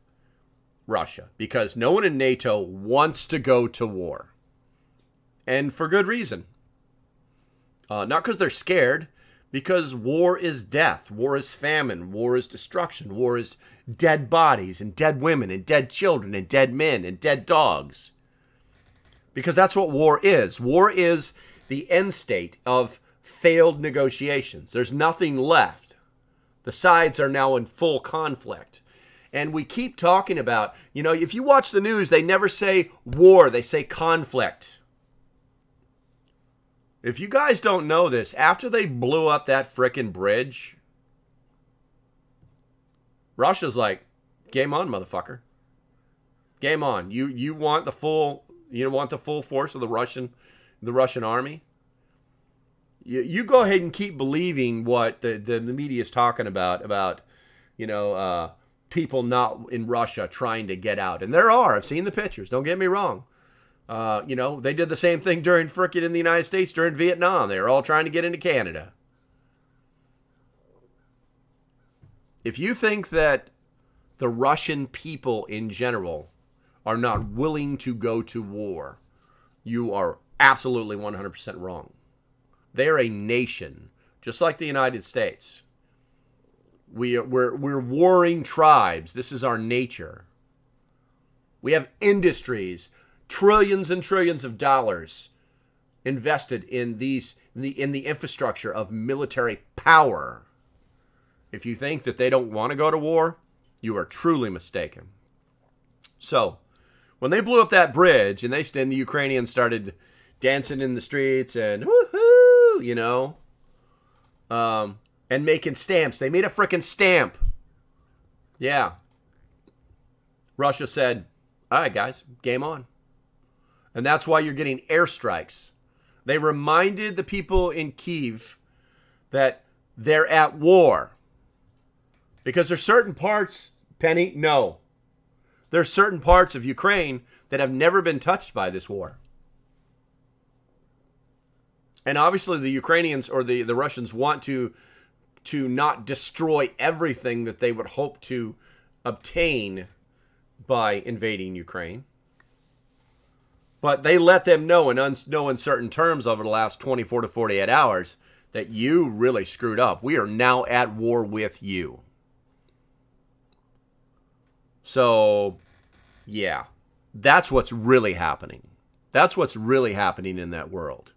Russia, because no one in NATO wants to go to war, and for good reason. Not because they're scared, because war is death, war is famine, war is destruction, war is dead bodies and dead women and dead children and dead men and dead dogs. Because that's what war is. War is the end state of failed negotiations. There's nothing left. The sides are now in full conflict. And we keep talking about, if you watch the news, they never say war, they say conflict. If you guys don't know this, after they blew up that frickin' bridge, Russia's like, game on, motherfucker. Game on. You want the full force of the Russian army? You go ahead and keep believing what the media is talking about people not in Russia trying to get out. And there are. I've seen the pictures. Don't get me wrong. They did the same thing during frickin' in the United States during Vietnam. They were all trying to get into Canada. If you think that the Russian people in general are not willing to go to war, you are absolutely 100% wrong. They're a nation, just like the United States. We're warring tribes. This is our nature. We have industries, trillions and trillions of dollars invested in the infrastructure of military power. If you think that they don't want to go to war, you are truly mistaken. So, when they blew up that bridge and the Ukrainians started dancing in the streets and woohoo, and making stamps. They made a frickin' stamp. Yeah. Russia said, all right, guys, game on. And that's why you're getting airstrikes. They reminded the people in Kyiv that they're at war. Because there's certain parts, Penny, no. There's certain parts of Ukraine that have never been touched by this war. And obviously the Ukrainians or the Russians want to not destroy everything that they would hope to obtain by invading Ukraine. But they let them know in no uncertain terms over the last 24 to 48 hours that you really screwed up. We are now at war with you. So, yeah, that's what's really happening. That's what's really happening in that world.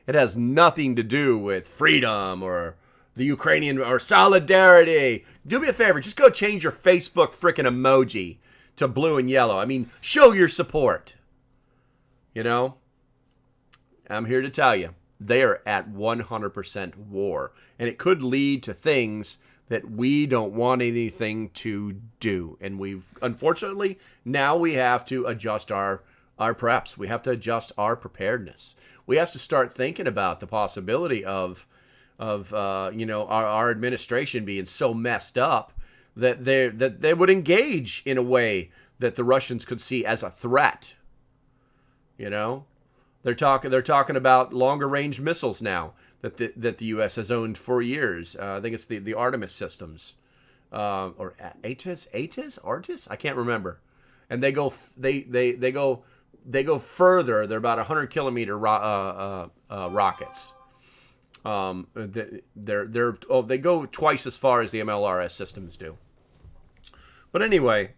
It has nothing to do with freedom or the Ukrainian or solidarity. Do me a favor, just go change your Facebook frickin' emoji to blue and yellow. I mean, show your support. I'm here to tell you, they are at 100% war. And it could lead to things that we don't want anything to do. And unfortunately, now we have to adjust our preps. We have to adjust our preparedness. We have to start thinking about the possibility of our administration being so messed up that they would engage in a way that the Russians could see as a threat. You know, they're talking about longer range missiles now that the U.S. has owned for years. I think it's the Artemis systems, or Artis. I can't remember. And they go further. They're about 100-kilometer rockets. They go twice as far as the MLRS systems do. But anyway,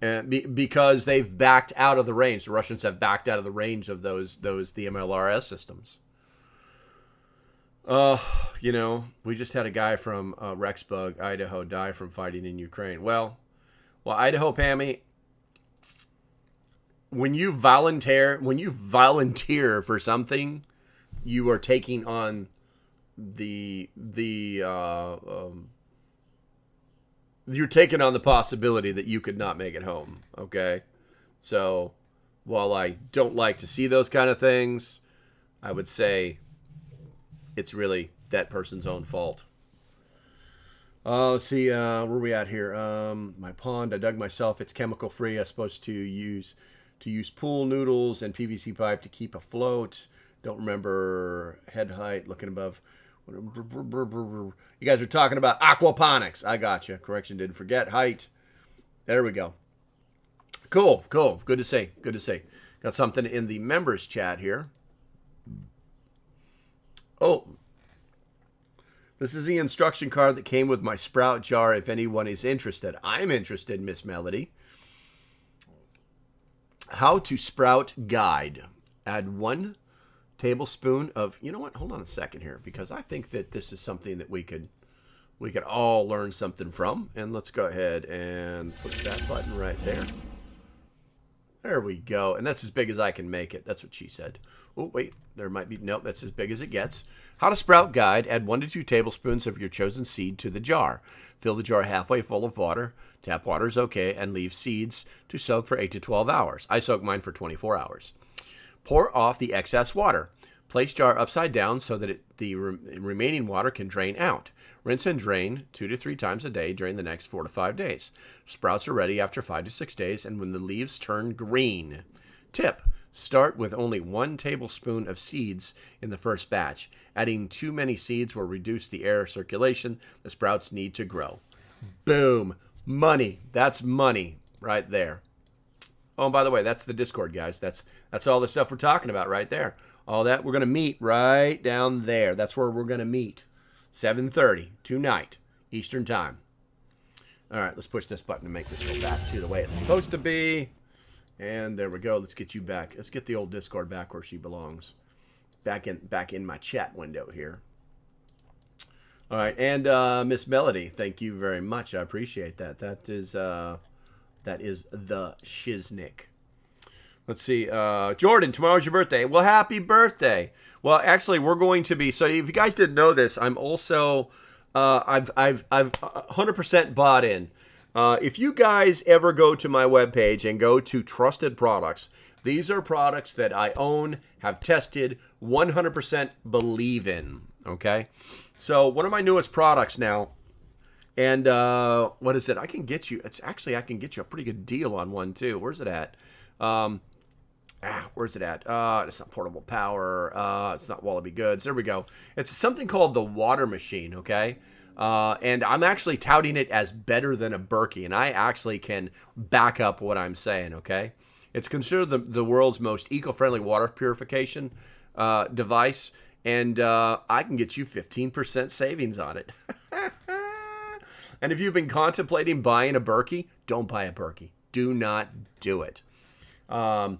because they've backed out of the range, the Russians have backed out of the range of the MLRS systems. You know, we just had a guy from Rexburg, Idaho, die from fighting in Ukraine. Well, Idaho, Pammy, when you volunteer for something, you are taking on you're taking on the possibility that you could not make it home. Okay, so while I don't like to see those kind of things, I would say it's really that person's own fault. Let's see, where are we at here? My pond, I dug myself. It's chemical free. I'm supposed to use pool noodles and PVC pipe to keep afloat. Don't remember head height. Looking above. You guys are talking about aquaponics. I got you. Correction, didn't forget height. There we go. Cool. Good to see. Got something in the members chat here. Oh, this is the instruction card that came with my sprout jar. If anyone is interested, I'm interested, Miss Melody. How to sprout guide. Add 1 tablespoon of, you know what? Hold on a second here, because I think that this is something that we could all learn something from. And let's go ahead and push that button right there. There we go. And that's as big as I can make it. That's what she said. Oh, wait. There might be... Nope, that's as big as it gets. How to sprout guide. Add 1 to 2 tablespoons of your chosen seed to the jar. Fill the jar halfway full of water. Tap water is okay. And leave seeds to soak for 8 to 12 hours. I soak mine for 24 hours. Pour off the excess water. Place jar upside down so that the remaining water can drain out. Rinse and drain 2 to 3 times a day during the next 4 to 5 days. Sprouts are ready after 5 to 6 days and when the leaves turn green. Tip: start with only 1 tablespoon of seeds in the first batch. Adding too many seeds will reduce the air circulation the sprouts need to grow. Boom. Money. That's money right there. Oh, and by the way, that's the Discord, guys. That's all the stuff we're talking about right there. All that, we're going to meet right down there. That's where we're going to meet. 7:30 tonight, Eastern Time. All right, let's push this button to make this go back to the way it's supposed to be. And there we go. Let's get you back. Let's get the old Discord back where she belongs. Back in my chat window here. All right, and Miss Melody, thank you very much. I appreciate that. That is the shiznick. Let's see. Jordan, tomorrow's your birthday. Well, happy birthday. Well, actually, we're going to be. So, if you guys didn't know this, I'm also. I've 100% bought in. If you guys ever go to my webpage and go to Trusted Products, these are products that I own, have tested, 100% believe in. Okay. So, one of my newest products now. And what is it? I can get you. I can get you a pretty good deal on one too. Where's it at? Where's it at? It's not Portable Power. It's not Wallaby Goods. There we go. It's something called the Water Machine, okay? And I'm actually touting it as better than a Berkey, and I actually can back up what I'm saying, okay? It's considered the world's most eco-friendly water purification device, and I can get you 15% savings on it. And if you've been contemplating buying a Berkey, don't buy a Berkey. Do not do it. And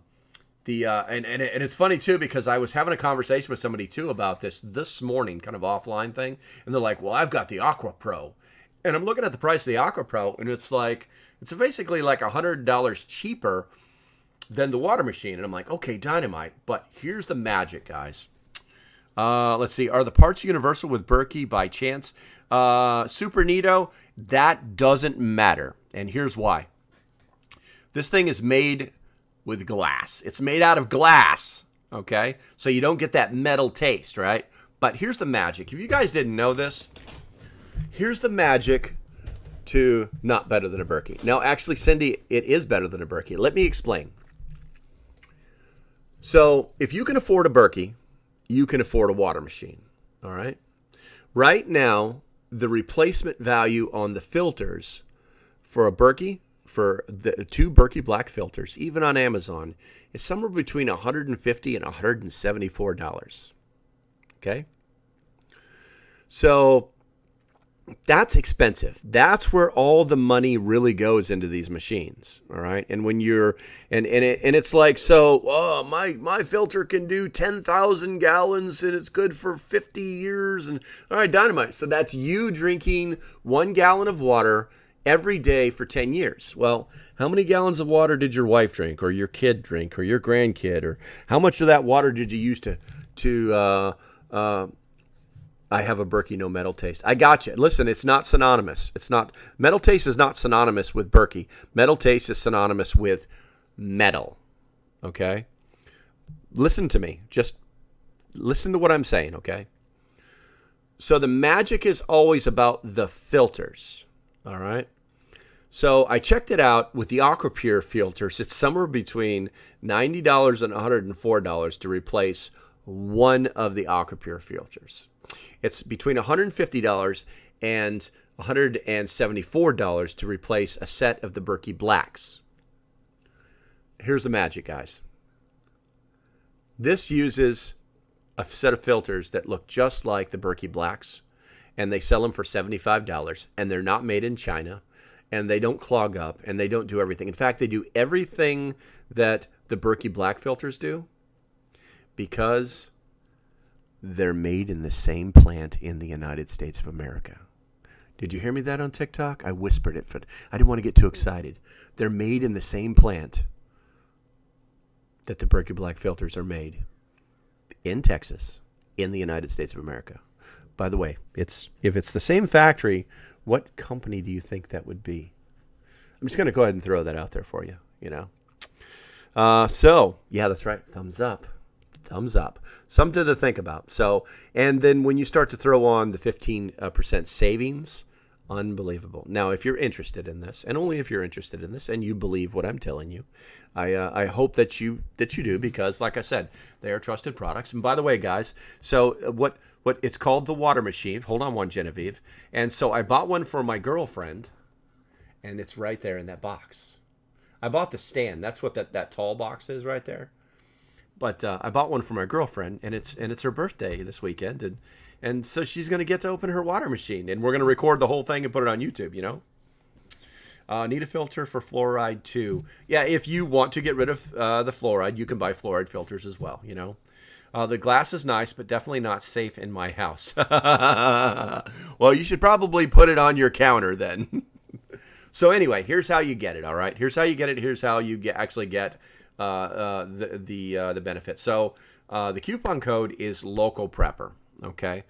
it's funny too, because I was having a conversation with somebody too about this morning, kind of offline thing, and they're like, "Well, I've got the Aqua Pro," and I'm looking at the price of the Aqua Pro, and it's basically like $100 cheaper than the Water Machine, and I'm like, okay, dynamite. But here's the magic, guys. Let's see, are the parts universal with Berkey by chance? Super neato. That doesn't matter, and here's why. This thing is made with glass. It's made out of glass, okay? So you don't get that metal taste, right? But here's the magic. If you guys didn't know this, here's the magic to not better than a Berkey. Now, actually, Cindy, it is better than a Berkey. Let me explain. So, if you can afford a Berkey, you can afford a water machine. All right? Right now, the replacement value on the filters for a Berkey, for the 2 Berkey black filters, even on Amazon, is somewhere between $150 and $174. Okay? So, that's expensive. That's where all the money really goes into these machines. All right. And when you're, and it's like, so, oh, my filter can do 10,000 gallons and it's good for 50 years. And all right, dynamite. So that's you drinking 1 gallon of water every day for 10 years. Well, how many gallons of water did your wife drink, or your kid drink, or your grandkid, or how much of that water did you use I have a Berkey no metal taste. I got you. Listen, it's not synonymous. It's not, metal taste is not synonymous with Berkey. Metal taste is synonymous with metal. Okay? Listen to me. Just listen to what I'm saying, okay? So the magic is always about the filters. All right? So I checked it out with the AquaPure filters. It's somewhere between $90 and $104 to replace one of the AquaPure filters. It's between $150 and $174 to replace a set of the Berkey Blacks. Here's the magic, guys. This uses a set of filters that look just like the Berkey Blacks, and they sell them for $75, and they're not made in China, and they don't clog up, and they don't do everything. In fact, they do everything that the Berkey Black filters do because they're made in the same plant in the United States of America. Did you hear me that on TikTok? I whispered it, but I didn't want to get too excited. They're made in the same plant that the Berkey Black filters are made in Texas, in the United States of America. By the way, if it's the same factory, what company do you think that would be? I'm just going to go ahead and throw that out there for you, you know. So, yeah, that's right. Thumbs up. Thumbs up. Something to think about. So, and then when you start to throw on the 15% savings, unbelievable. Now, if you're interested in this, and only if you're interested in this, and you believe what I'm telling you, I hope that you do, because, like I said, they are trusted products. And by the way, guys, so what it's called the water machine. Hold on one, Genevieve. And so I bought one for my girlfriend, and it's right there in that box. I bought the stand. That's what that tall box is right there. But I bought one for my girlfriend, and it's her birthday this weekend, and so she's going to get to open her water machine, and we're going to record the whole thing and put it on YouTube, you know? Need a filter for fluoride too. Yeah, if you want to get rid of the fluoride, you can buy fluoride filters as well, you know? The glass is nice, but definitely not safe in my house. Well, you should probably put it on your counter then. So anyway, here's how you get it, all right? Here's how you get it. Here's how you actually get the benefit. So the coupon code is local prepper. Okay.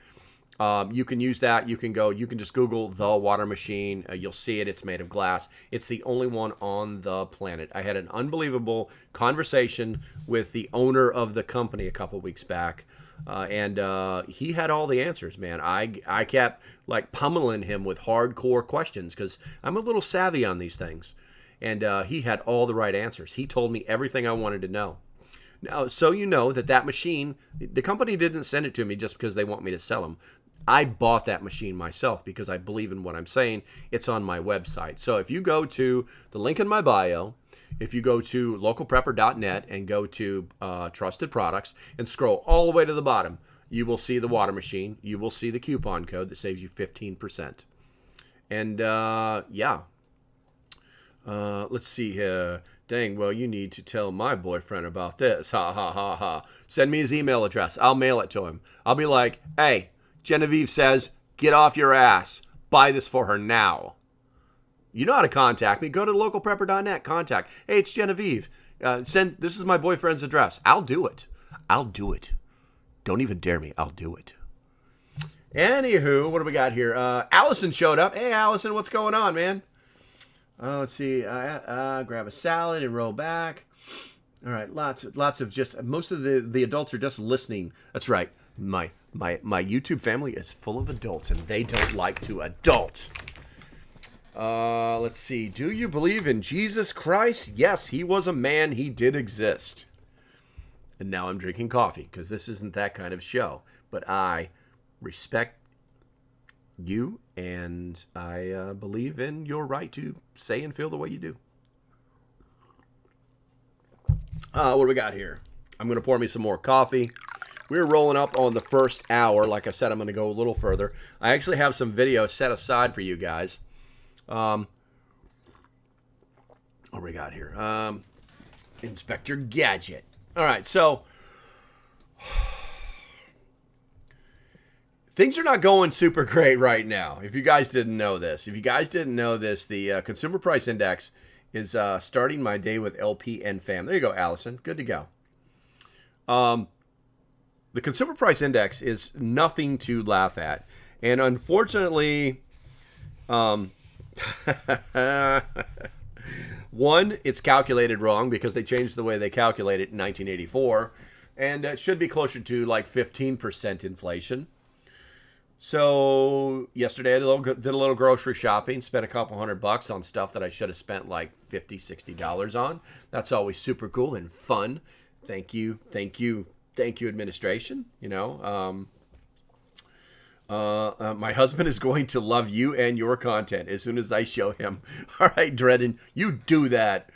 You can use that. You can just Google the water machine. You'll see it. It's made of glass. It's the only one on the planet. I had an unbelievable conversation with the owner of the company a couple weeks back. And he had all the answers, man. I kept like pummeling him with hardcore questions because I'm a little savvy on these things. And he had all the right answers. He told me everything I wanted to know. Now, so you know that machine, the company didn't send it to me just because they want me to sell them. I bought that machine myself because I believe in what I'm saying. It's on my website. So if you go to the link in my bio, if you go to localprepper.net and go to Trusted Products and scroll all the way to the bottom, you will see the water machine. You will see the coupon code that saves you 15%. And yeah. Let's see here. Dang, well, you need to tell my boyfriend about this. Ha, ha, ha, ha. Send me his email address. I'll mail it to him. I'll be like, hey, Genevieve says, get off your ass. Buy this for her now. You know how to contact me. Go to localprepper.net. Contact. Hey, it's Genevieve. This is my boyfriend's address. I'll do it. I'll do it. Don't even dare me. I'll do it. Anywho, what do we got here? Allison showed up. Hey, Allison, what's going on, man? Let's see. Grab a salad and roll back. All right, lots of just most of the adults are just listening. That's right. My YouTube family is full of adults, and they don't like to adult. Let's see. Do you believe in Jesus Christ? Yes, he was a man. He did exist. And now I'm drinking coffee because this isn't that kind of show. But I respect you, and I believe in your right to say and feel the way you do. What do we got here? I'm going to pour me some more coffee. We're rolling up on the first hour. Like I said, I'm going to go a little further. I actually have some video set aside for you guys. What do we got here? Inspector Gadget. All right, so things are not going super great right now. If you guys didn't know this. The Consumer Price Index is starting my day with LP and fam. There you go, Allison. Good to go. The Consumer Price Index is nothing to laugh at. And unfortunately, one, it's calculated wrong because they changed the way they calculate it in 1984. And it should be closer to like 15% inflation. So yesterday I did a little grocery shopping, spent a couple $100 on stuff that I should have spent like $50, $60 on. That's always super cool and fun. Thank you, administration. My husband is going to love you and your content as soon as I show him. All right, Dredden, you do that.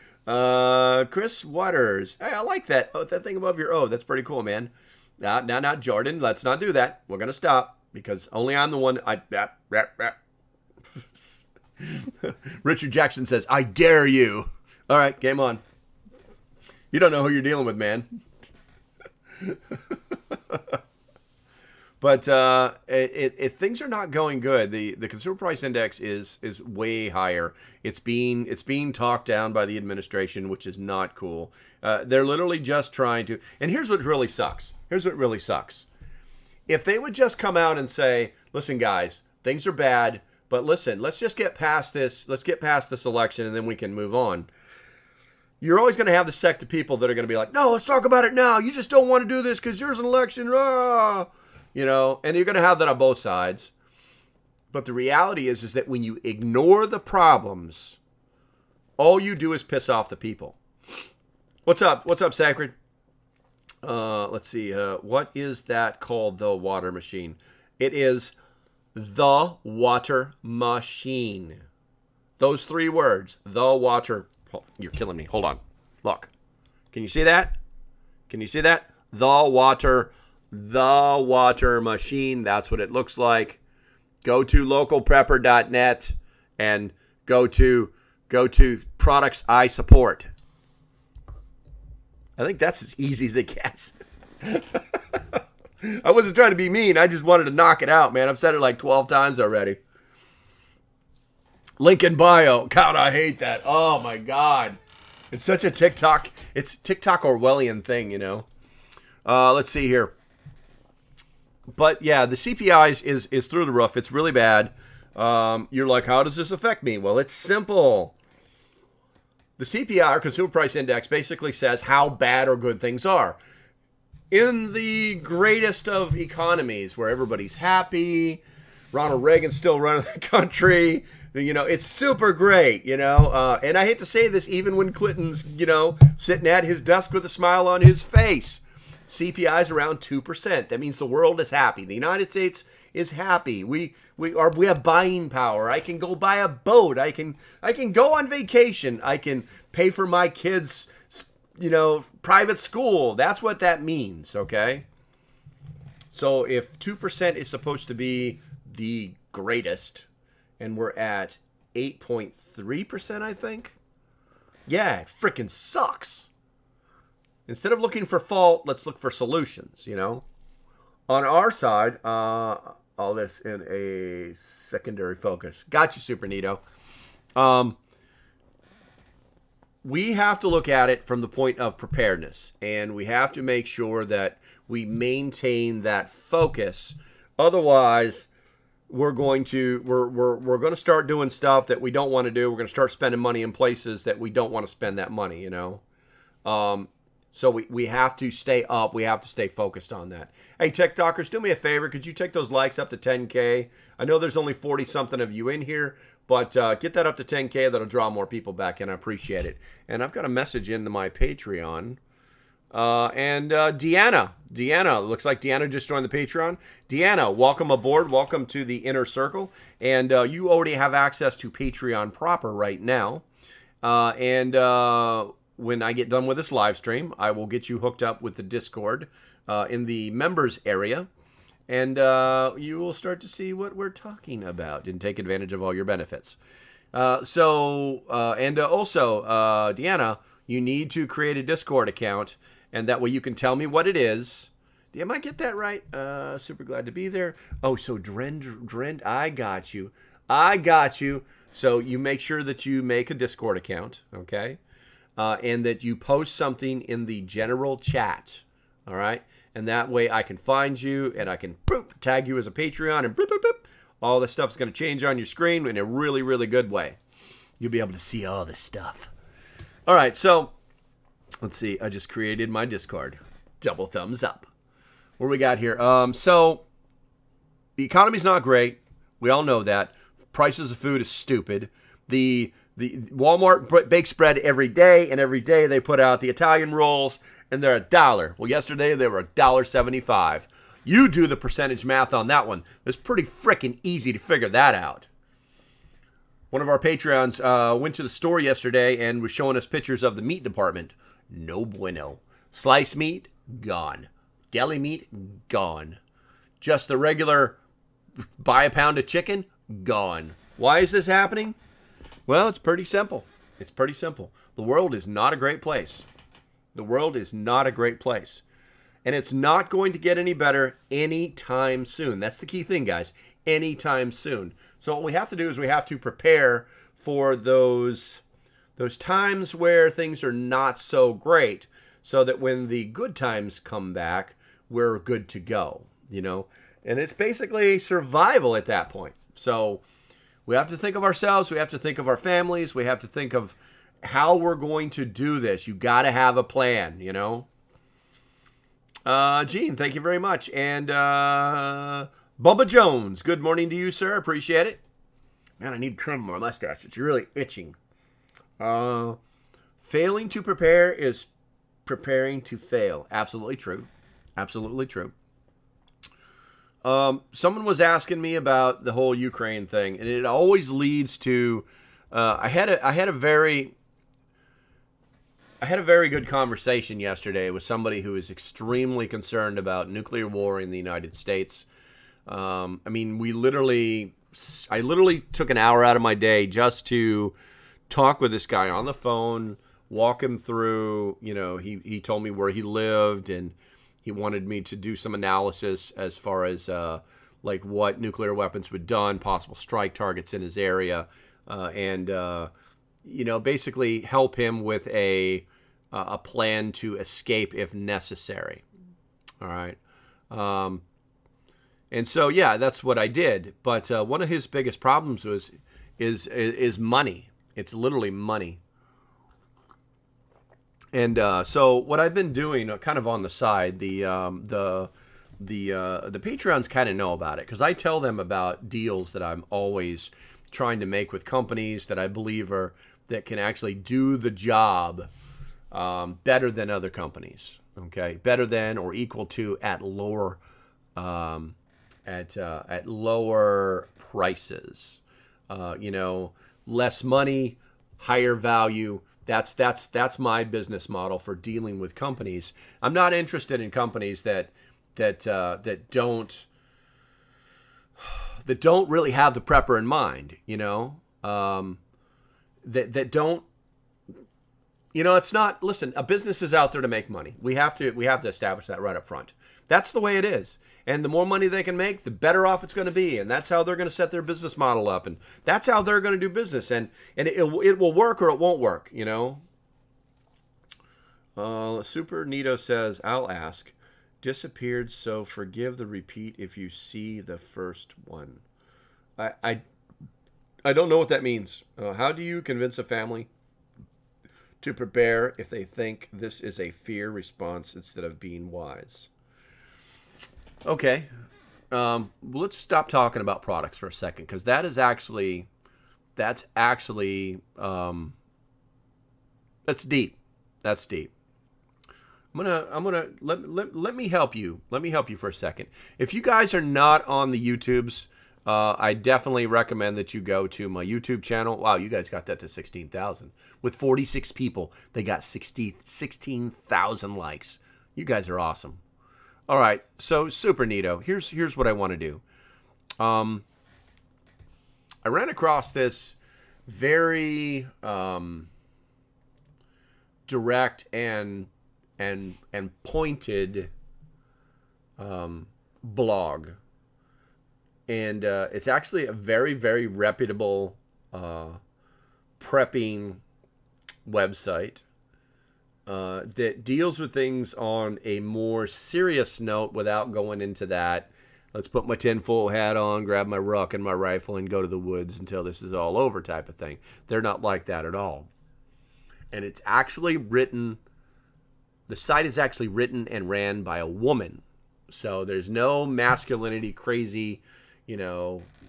Chris Waters, hey, I like that. Oh, that thing above your O, that's pretty cool, man. Now, Jordan, let's not do that. We're gonna stop because only I'm the one. Richard Jackson says, "I dare you." All right, game on. You don't know who you're dealing with, man. But if things are not going good, the Consumer Price Index is way higher. It's being talked down by the administration, which is not cool. They're literally just trying to. And here's what really sucks. If they would just come out and say, "Listen, guys, things are bad, but listen, let's just get past this. Let's get past this election, and then we can move on." You're always going to have the sect of people that are going to be like, "No, let's talk about it now. You just don't want to do this because there's an election." Rah! And you're going to have that on both sides. But the reality is that when you ignore the problems, all you do is piss off the people. What's up? What's up, Sacred? Let's see. What is that called, the water machine? It is the water machine. Those three words, the water. You're killing me. Hold on. Look. Can you see that? The water machine. That's what it looks like. Go to localprepper.net and go to products I support. I think that's as easy as it gets. I wasn't trying to be mean. I just wanted to knock it out, man. I've said it like 12 times already. Link in bio. God, I hate that. Oh my God. It's such a TikTok. It's TikTok Orwellian thing, Let's see here. But yeah, the CPI is through the roof. It's really bad. You're like, how does this affect me? Well, it's simple. The CPI, or Consumer Price Index, basically says how bad or good things are. In the greatest of economies, where everybody's happy, Ronald Reagan's still running the country, it's super great, and I hate to say this, even when Clinton's, sitting at his desk with a smile on his face. CPI is around 2%. That means the world is happy. The United States is happy. We have buying power. I can go buy a boat. I can go on vacation. I can pay for my kids' private school. That's what that means, okay? So if 2% is supposed to be the greatest, and we're at 8.3%, I think. Yeah, it freaking sucks. Instead of looking for fault, let's look for solutions, On our side, all this in a secondary focus. Got you, Super Nito. We have to look at it from the point of preparedness, and we have to make sure that we maintain that focus. Otherwise, we're going to start doing stuff that we don't want to do. We're going to start spending money in places that we don't want to spend that money, So we have to stay up. We have to stay focused on that. Hey, Tech Talkers, do me a favor. Could you take those likes up to 10K? I know there's only 40-something of you in here, but get that up to 10K. That'll draw more people back in. I appreciate it. And I've got a message into my Patreon. Deanna, looks like Deanna just joined the Patreon. Deanna, welcome aboard. Welcome to the inner circle. And you already have access to Patreon proper right now. When I get done with this live stream, I will get you hooked up with the Discord in the members area. And you will start to see what we're talking about and take advantage of all your benefits. Also, Deanna, you need to create a Discord account, and that way you can tell me what it is. Am I get that right? Super glad to be there. Oh, so Drend, I got you. So you make sure that you make a Discord account, okay? And that you post something in the general chat, all right? And that way I can find you, and I can tag you as a Patreon, and all this stuff's going to change on your screen in a really, really good way. You'll be able to see all this stuff. All right, so let's see. I just created my Discord. Double thumbs up. What do we got here? So the economy's not great. We all know that. Prices of food is stupid. The Walmart bakes bread every day, and every day they put out the Italian rolls, and they're $1. Well, yesterday they were $1.75. You do the percentage math on that one. It's pretty freaking easy to figure that out. One of our Patreons went to the store yesterday and was showing us pictures of the meat department. No bueno. Sliced meat, gone. Deli meat, gone. Just the regular buy a pound of chicken, gone. Why is this happening? Well, it's pretty simple. The world is not a great place. And it's not going to get any better anytime soon. That's the key thing, guys. Anytime soon. So what we have to do is we have to prepare for those times where things are not so great, so that when the good times come back, we're good to go, you know? And it's basically survival at that point. So we have to think of ourselves. We have to think of our families. We have to think of how we're going to do this. You got to have a plan, you know? Gene, thank you very much. And Bubba Jones, good morning to you, sir. Appreciate it. Man, I need to trim my mustache. It's really itching. Failing to prepare is preparing to fail. Absolutely true. Someone was asking me about the whole Ukraine thing, and it always leads to. I had a very good conversation yesterday with somebody who is extremely concerned about nuclear war in the United States. I mean, I literally took an hour out of my day just to talk with this guy on the phone, walk him through. You know, he told me where he lived, and he wanted me to do some analysis as far as like what nuclear weapons would done, possible strike targets in his area, and you know, basically help him with a plan to escape if necessary. All right. And so, yeah, that's what I did. But one of his biggest problems is money. It's literally money. And so what I've been doing, kind of on the side, the Patreons kind of know about it, because I tell them about deals that I'm always trying to make with companies that I believe that can actually do the job better than other companies. Okay, better than or equal to at lower at lower prices. You know, less money, higher value. That's my business model for dealing with companies. I'm not interested in companies that don't really have the prepper in mind. You know, that don't. You know, it's not. Listen, a business is out there to make money. We have to establish that right up front. That's the way it is. And the more money they can make, the better off it's going to be. And that's how they're going to set their business model up. And that's how they're going to do business. And it will work or it won't work, you know. Super Nito says, I'll ask. Disappeared, so forgive the repeat if you see the first one. I don't know what that means. How do you convince a family to prepare if they think this is a fear response instead of being wise. Okay, let's stop talking about products for a second, because that's deep. That's deep. Let me help you. Let me help you for a second. If you guys are not on the YouTubes, I definitely recommend that you go to my YouTube channel. Wow, you guys got that to 16,000. With 46 people, they got 16,000 likes. You guys are awesome. All right, so super neato. Here's what I want to do. I ran across this very direct and pointed blog, and it's actually a very, very reputable prepping website that deals with things on a more serious note without going into that. Let's put my tinfoil hat on, grab my ruck and my rifle, and go to the woods until this is all over type of thing. They're not like that at all. And it's actually written, the site is actually written and ran by a woman. So there's no masculinity, crazy,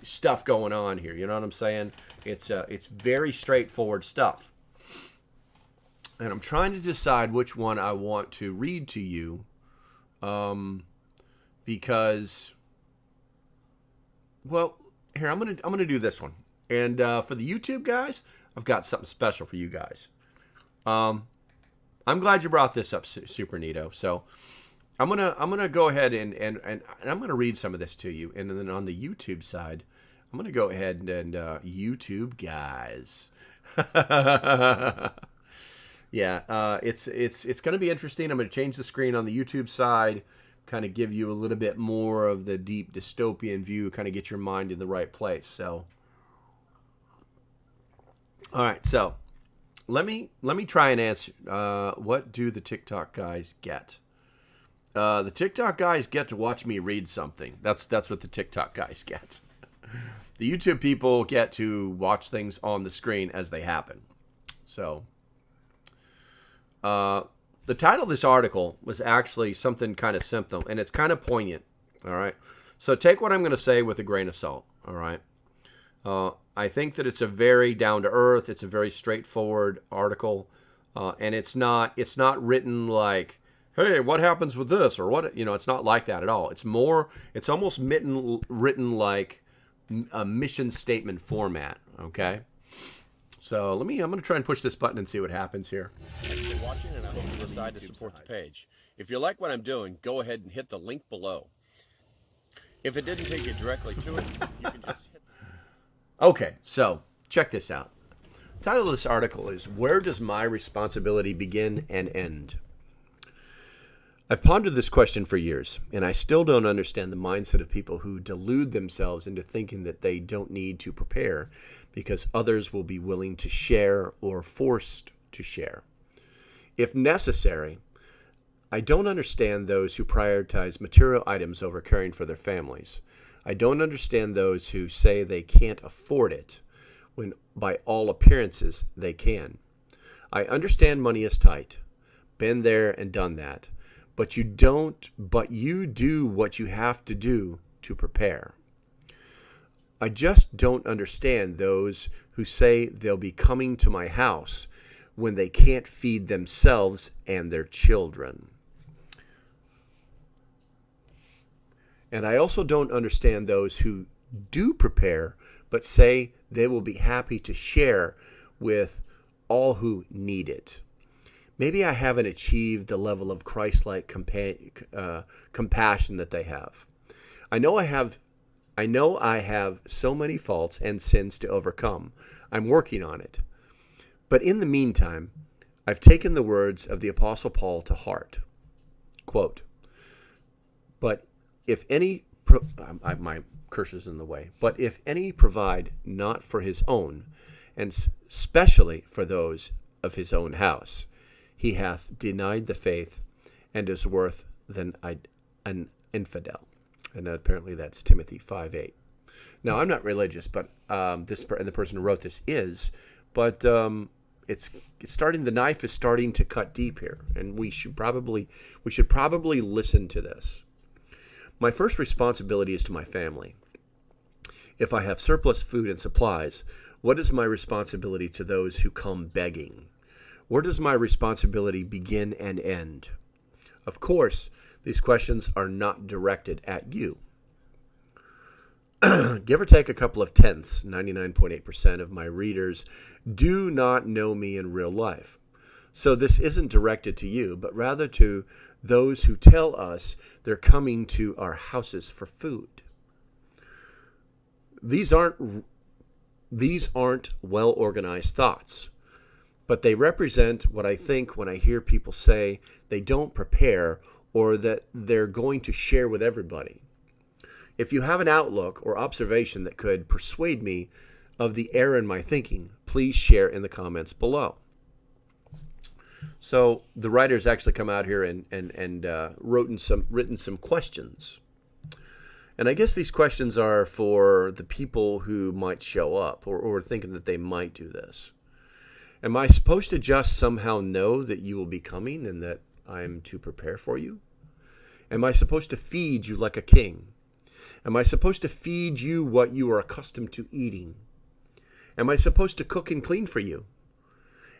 stuff going on here. You know what I'm saying? It's very straightforward stuff. And I'm trying to decide which one I want to read to you, because, well, here I'm gonna do this one. And for the YouTube guys, I've got something special for you guys. I'm glad you brought this up, Super Neato. So I'm gonna go ahead and I'm gonna read some of this to you, and then on the YouTube side, I'm gonna go ahead and YouTube guys. Yeah, it's going to be interesting. I'm going to change the screen on the YouTube side, kind of give you a little bit more of the deep dystopian view, kind of get your mind in the right place. So, all right, so let me try and answer. What do the TikTok guys get? The TikTok guys get to watch me read something. That's what the TikTok guys get. The YouTube people get to watch things on the screen as they happen. So. The title of this article was actually something kind of simple, and it's kind of poignant. All right. So take what I'm going to say with a grain of salt. All right. I think that it's a very down to earth. It's a very straightforward article, and it's not written like, hey, what happens with this, or what? It's not like that at all. It's almost written like a mission statement format. Okay. So I'm going to try and push this button and see what happens here. Thanks for watching, and I hope you decide to support the page. If you like what I'm doing, go ahead and hit the link below. If it didn't take you directly to it, you can just hit... Okay, so check this out. The title of this article is, Where Does My Responsibility Begin and End? I've pondered this question for years, and I still don't understand the mindset of people who delude themselves into thinking that they don't need to prepare because others will be willing to share or forced to share. If necessary, I don't understand those who prioritize material items over caring for their families. I don't understand those who say they can't afford it when, by all appearances, they can. I understand money is tight. Been there and done that. But you do what you have to do to prepare. I just don't understand those who say they'll be coming to my house when they can't feed themselves and their children. And I also don't understand those who do prepare but say they will be happy to share with all who need it. Maybe I haven't achieved the level of Christ-like compassion that they have. I know I have so many faults and sins to overcome. I'm working on it. But in the meantime, I've taken the words of the Apostle Paul to heart. Quote, but if any, my cursor's in the way, but if any provide not for his own, and specially for those of his own house, he hath denied the faith and is worse than an infidel. And apparently that's Timothy 5:8. Now, I'm not religious, but the person who wrote this is. But it's starting. The knife is starting to cut deep here, and we should probably listen to this. My first responsibility is to my family. If I have surplus food and supplies, what is my responsibility to those who come begging? Where does my responsibility begin and end? Of course, these questions are not directed at you. Give or take a couple of tenths, 99.8% of my readers do not know me in real life. So this isn't directed to you, but rather to those who tell us they're coming to our houses for food. These aren't well-organized thoughts, but they represent what I think when I hear people say they don't prepare or that they're going to share with everybody. If you have an outlook or observation that could persuade me of the error in my thinking, please share in the comments below. So the writers actually come out here and written some questions. And I guess these questions are for the people who might show up or thinking that they might do this. Am I supposed to just somehow know that you will be coming and that I'm to prepare for you? Am I supposed to feed you like a king? Am I supposed to feed you what you are accustomed to eating? Am I supposed to cook and clean for you?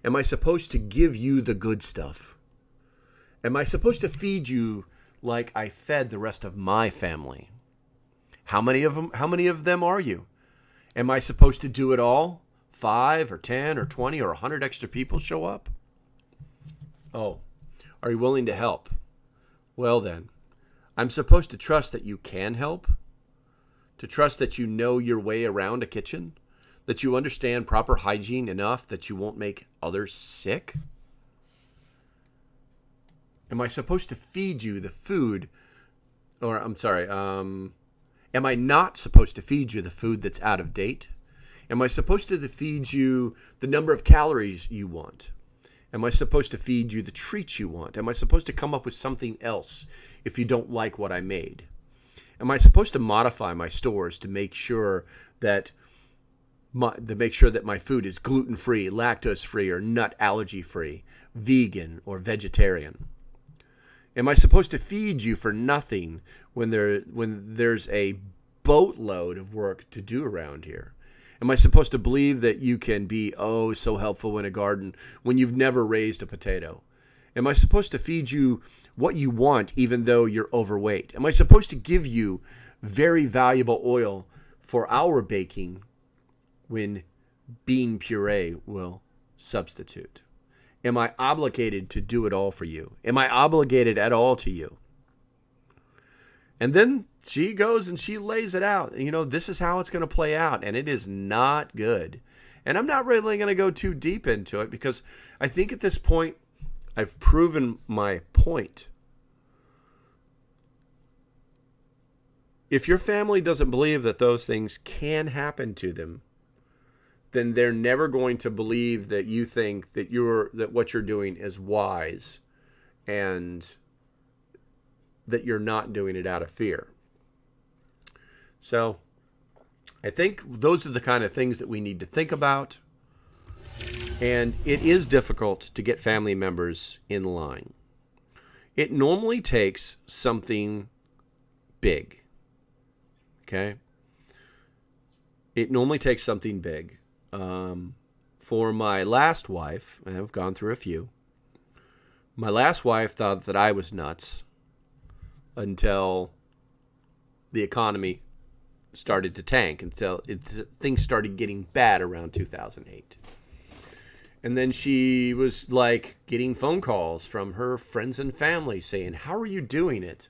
Am I supposed to give you the good stuff? Am I supposed to feed you like I fed the rest of my family? How many of them are you? Am I supposed to do it all? 5 or 10 or 20 or 100 extra people show up? Oh, are you willing to help? Well then, I'm supposed to trust that you can help? To trust that you know your way around a kitchen? That you understand proper hygiene enough that you won't make others sick? Am I supposed to feed you the food, am I not supposed to feed you the food that's out of date? Am I supposed to feed you the number of calories you want? Am I supposed to feed you the treats you want? Am I supposed to come up with something else if you don't like what I made? Am I supposed to modify my stores to make sure that my food is gluten-free, lactose-free, or nut allergy-free, vegan, or vegetarian? Am I supposed to feed you for nothing when there's a boatload of work to do around here? Am I supposed to believe that you can be so helpful in a garden when you've never raised a potato? Am I supposed to feed you what you want even though you're overweight? Am I supposed to give you very valuable oil for our baking when bean puree will substitute? Am I obligated to do it all for you? Am I obligated at all to you? And then she goes and she lays it out. This is how it's going to play out, and it is not good. And I'm not really going to go too deep into it because I think at this point I've proven my point. If your family doesn't believe that those things can happen to them, then they're never going to believe that you think that what you're doing is wise and that you're not doing it out of fear. So I think those are the kind of things that we need to think about. And it is difficult to get family members in line. It normally takes something big. Okay? It normally takes something big. For my last wife, and I've gone through a few, my last wife thought that I was nuts until the economy started to tank, until things started getting bad around 2008. And then she was like getting phone calls from her friends and family saying, "How are you doing it?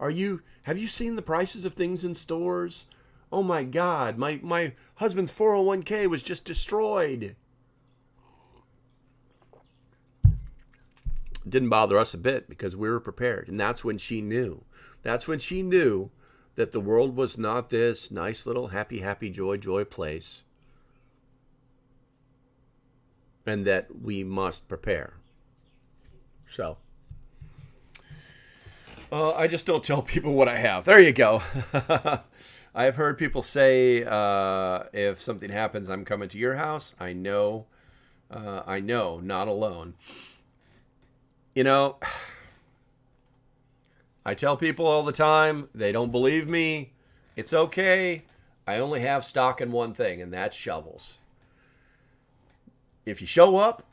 Have you seen the prices of things in stores? Oh my God, my husband's 401k was just destroyed." It didn't bother us a bit because we were prepared. And that's when she knew. That's when she knew that the world was not this nice little happy, happy, joy, joy place. And that we must prepare. So, I just don't tell people what I have. There you go. I've heard people say, if something happens, I'm coming to your house. I know I know, not alone. You know, I tell people all the time, they don't believe me. It's okay. I only have stock in one thing, and that's shovels. If you show up,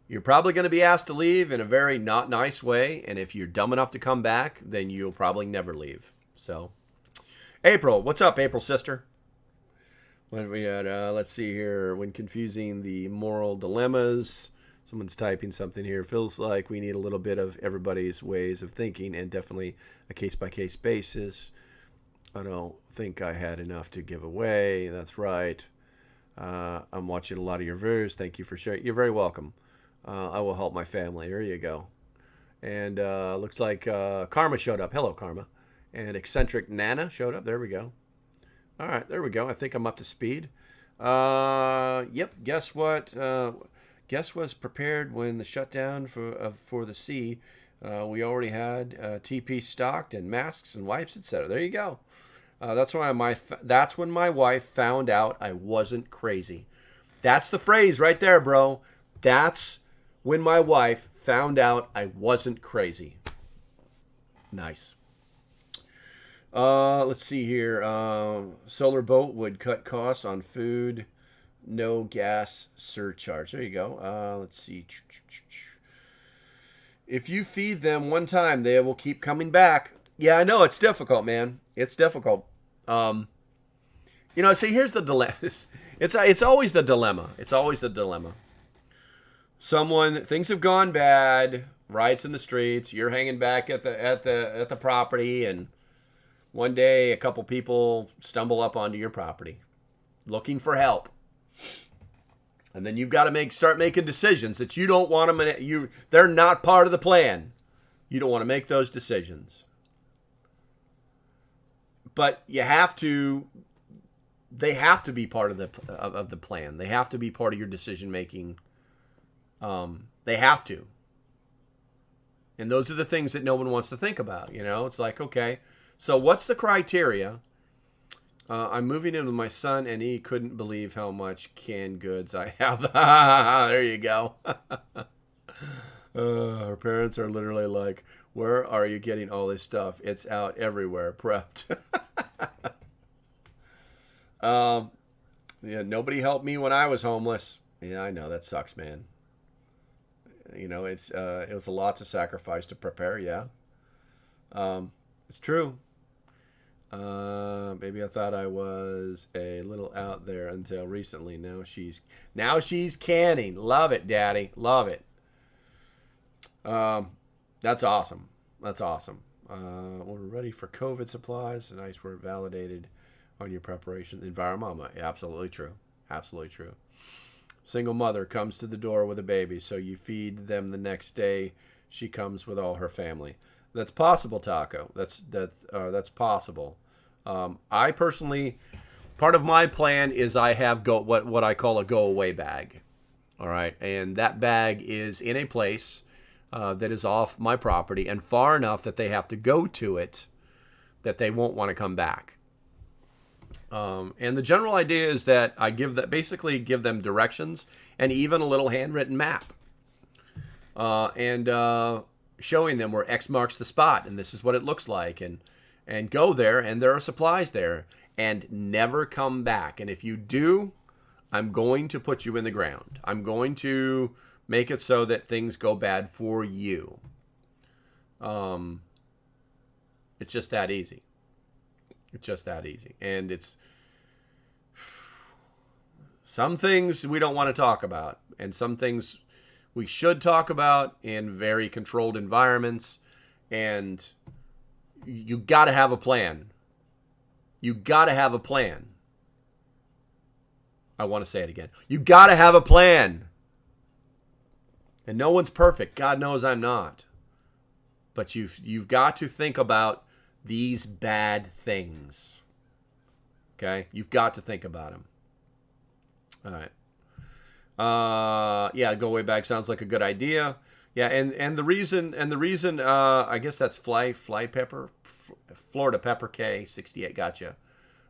you're probably going to be asked to leave in a very not nice way. And if you're dumb enough to come back, then you'll probably never leave. So, April, what's up, April sister? What we had? Let's see here. When confusing the moral dilemmas, someone's typing something here. Feels like we need a little bit of everybody's ways of thinking, and definitely a case-by-case basis. I don't think I had enough to give away. That's right. I'm watching a lot of your videos. Thank you for sharing. You're very welcome. I will help my family. There you go. And looks like Karma showed up. Hello, Karma. And Eccentric Nana showed up. There we go. All right, there we go. I think I'm up to speed. Yep. Guess what? Guess was prepared when the shutdown for the sea. We already had TP stocked and masks and wipes, etc. There you go. That's when my wife found out I wasn't crazy. That's the phrase right there, bro. That's when my wife found out I wasn't crazy. Nice. Let's see here. Solar boat would cut costs on food. No gas surcharge. There you go. Let's see. If you feed them one time, they will keep coming back. Yeah, I know. It's difficult, man. It's difficult. See, here's the dilemma. It's always the dilemma. It's always the dilemma. Things have gone bad. Riots in the streets. You're hanging back at the property, and one day a couple people stumble up onto your property, looking for help. And then you've got to start making decisions that you don't want them. They're not part of the plan. You don't want to make those decisions. But they have to be part of the plan. They have to be part of your decision making. They have to. And those are the things that no one wants to think about. It's like, okay, so what's the criteria? I'm moving in with my son, and he couldn't believe how much canned goods I have. There you go. Our parents are literally like, where are you getting all this stuff? It's out everywhere, prepped. Nobody helped me when I was homeless. Yeah, I know, that sucks, man. It was a lot to sacrifice to prepare, yeah. It's true. Maybe I thought I was a little out there until recently. Now she's canning. Love it, Daddy. Love it. That's awesome. That's awesome. We're ready for COVID supplies. Nice word, validated on your preparation. Environment. Absolutely true. Absolutely true. Single mother comes to the door with a baby, so you feed them the next day. She comes with all her family. That's possible, Taco. That's possible. I personally, part of my plan is I have what I call a go-away bag. All right, and that bag is in a place that is off my property and far enough that they have to go to it, that they won't want to come back. And the general idea is that I basically give them directions and even a little handwritten map, and showing them where X marks the spot, and this is what it looks like, and go there, and there are supplies there, and never come back. And if you do, I'm going to put you in the ground. I'm going to make it so that things go bad for you. It's just that easy. It's just that easy. And it's some things we don't want to talk about, and some things we should talk about in very controlled environments. And you got to have a plan. You got to have a plan. I want to say it again. You got to have a plan. And no one's perfect. God knows I'm not. But you've got to think about these bad things. Okay? You've got to think about them. All right. Yeah, go way back sounds like a good idea. Yeah, and the reason I guess that's fly pepper, Florida Pepper K68. Gotcha.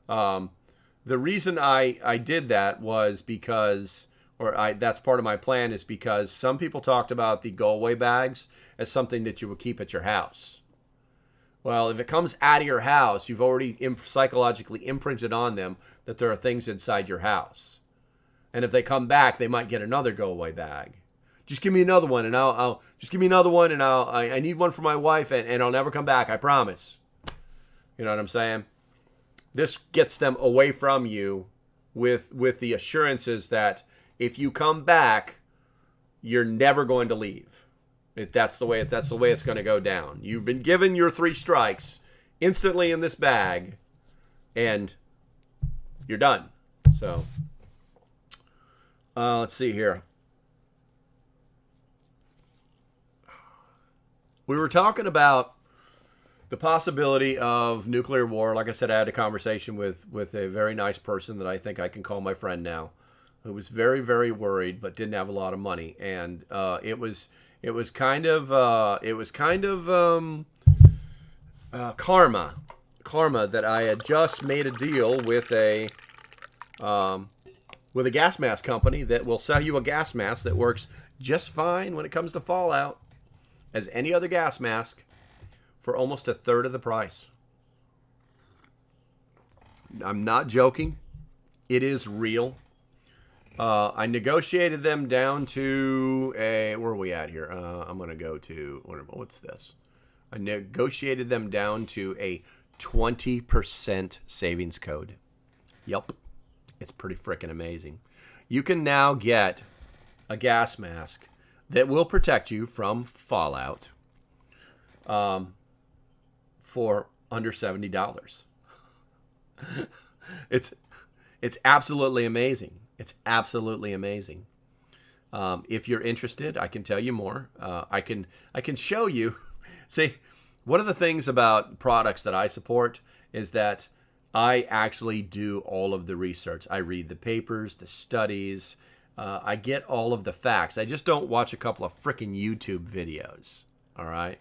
The reason I did that was because that's part of my plan, is because some people talked about the go-away bags as something that you would keep at your house. Well, if it comes out of your house, you've already psychologically imprinted on them that there are things inside your house. And if they come back, they might get another go-away bag. Just give me another one, and I'll just give me another one, and I need one for my wife, and I'll never come back. I promise. You know what I'm saying? This gets them away from you with the assurances that if you come back, you're never going to leave. That's the way it's going to go down. You've been given your 3 strikes instantly in this bag, and you're done. So, let's see here. We were talking about the possibility of nuclear war. Like I said, I had a conversation with a very nice person that I think I can call my friend now, who was very, very worried but didn't have a lot of money, and it was kind of karma that I had just made a deal with a gas mask company that will sell you a gas mask that works just fine when it comes to fallout as any other gas mask for almost a third of the price. I'm not joking. It is real. I negotiated them down to where are we at here? I'm going to go to, what's this? I negotiated them down to a 20% savings code. Yep. It's pretty freaking amazing. You can now get a gas mask that will protect you from fallout for under $70. It's absolutely amazing. It's absolutely amazing. If you're interested, I can tell you more. I can show you. See, one of the things about products that I support is that I actually do all of the research. I read the papers, the studies. I get all of the facts. I just don't watch a couple of frickin' YouTube videos. All right,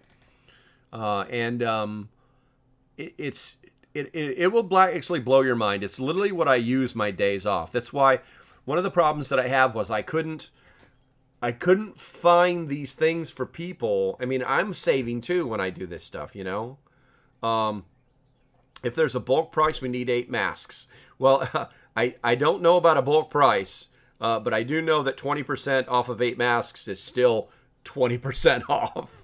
it will actually blow your mind. It's literally what I use my days off. That's why one of the problems that I have was I couldn't find these things for people. I mean, I'm saving too when I do this stuff, you know. If there's a bulk price, we need 8 masks. Well, I don't know about a bulk price. But I do know that 20% off of 8 masks is still 20% off.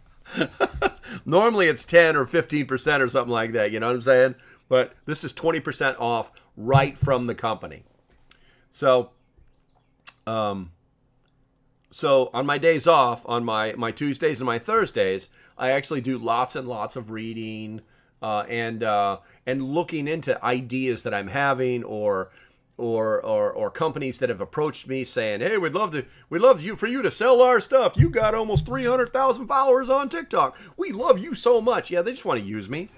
Normally it's 10 or 15% or something like that, you know what I'm saying? But this is 20% off right from the company. So on my days off, on my Tuesdays and my Thursdays, I actually do lots and lots of reading and looking into ideas that I'm having or companies that have approached me saying, "Hey, we'd love for you to sell our stuff. You got almost 300,000 followers on TikTok. We love you so much." Yeah, they just want to use me.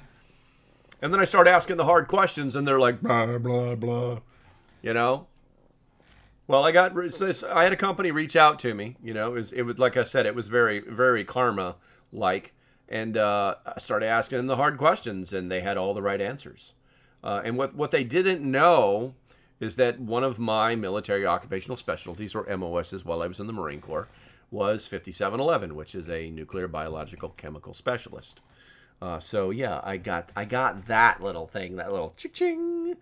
And then I start asking the hard questions, and they're like, blah blah blah, you know. Well, I had a company reach out to me. You know, it was like I said, it was very, very karma like, and I started asking them the hard questions, and they had all the right answers. And what they didn't know is that one of my military occupational specialties, or MOSs, while I was in the Marine Corps, was 5711, which is a nuclear biological chemical specialist. So yeah, I got that little thing, that little ching.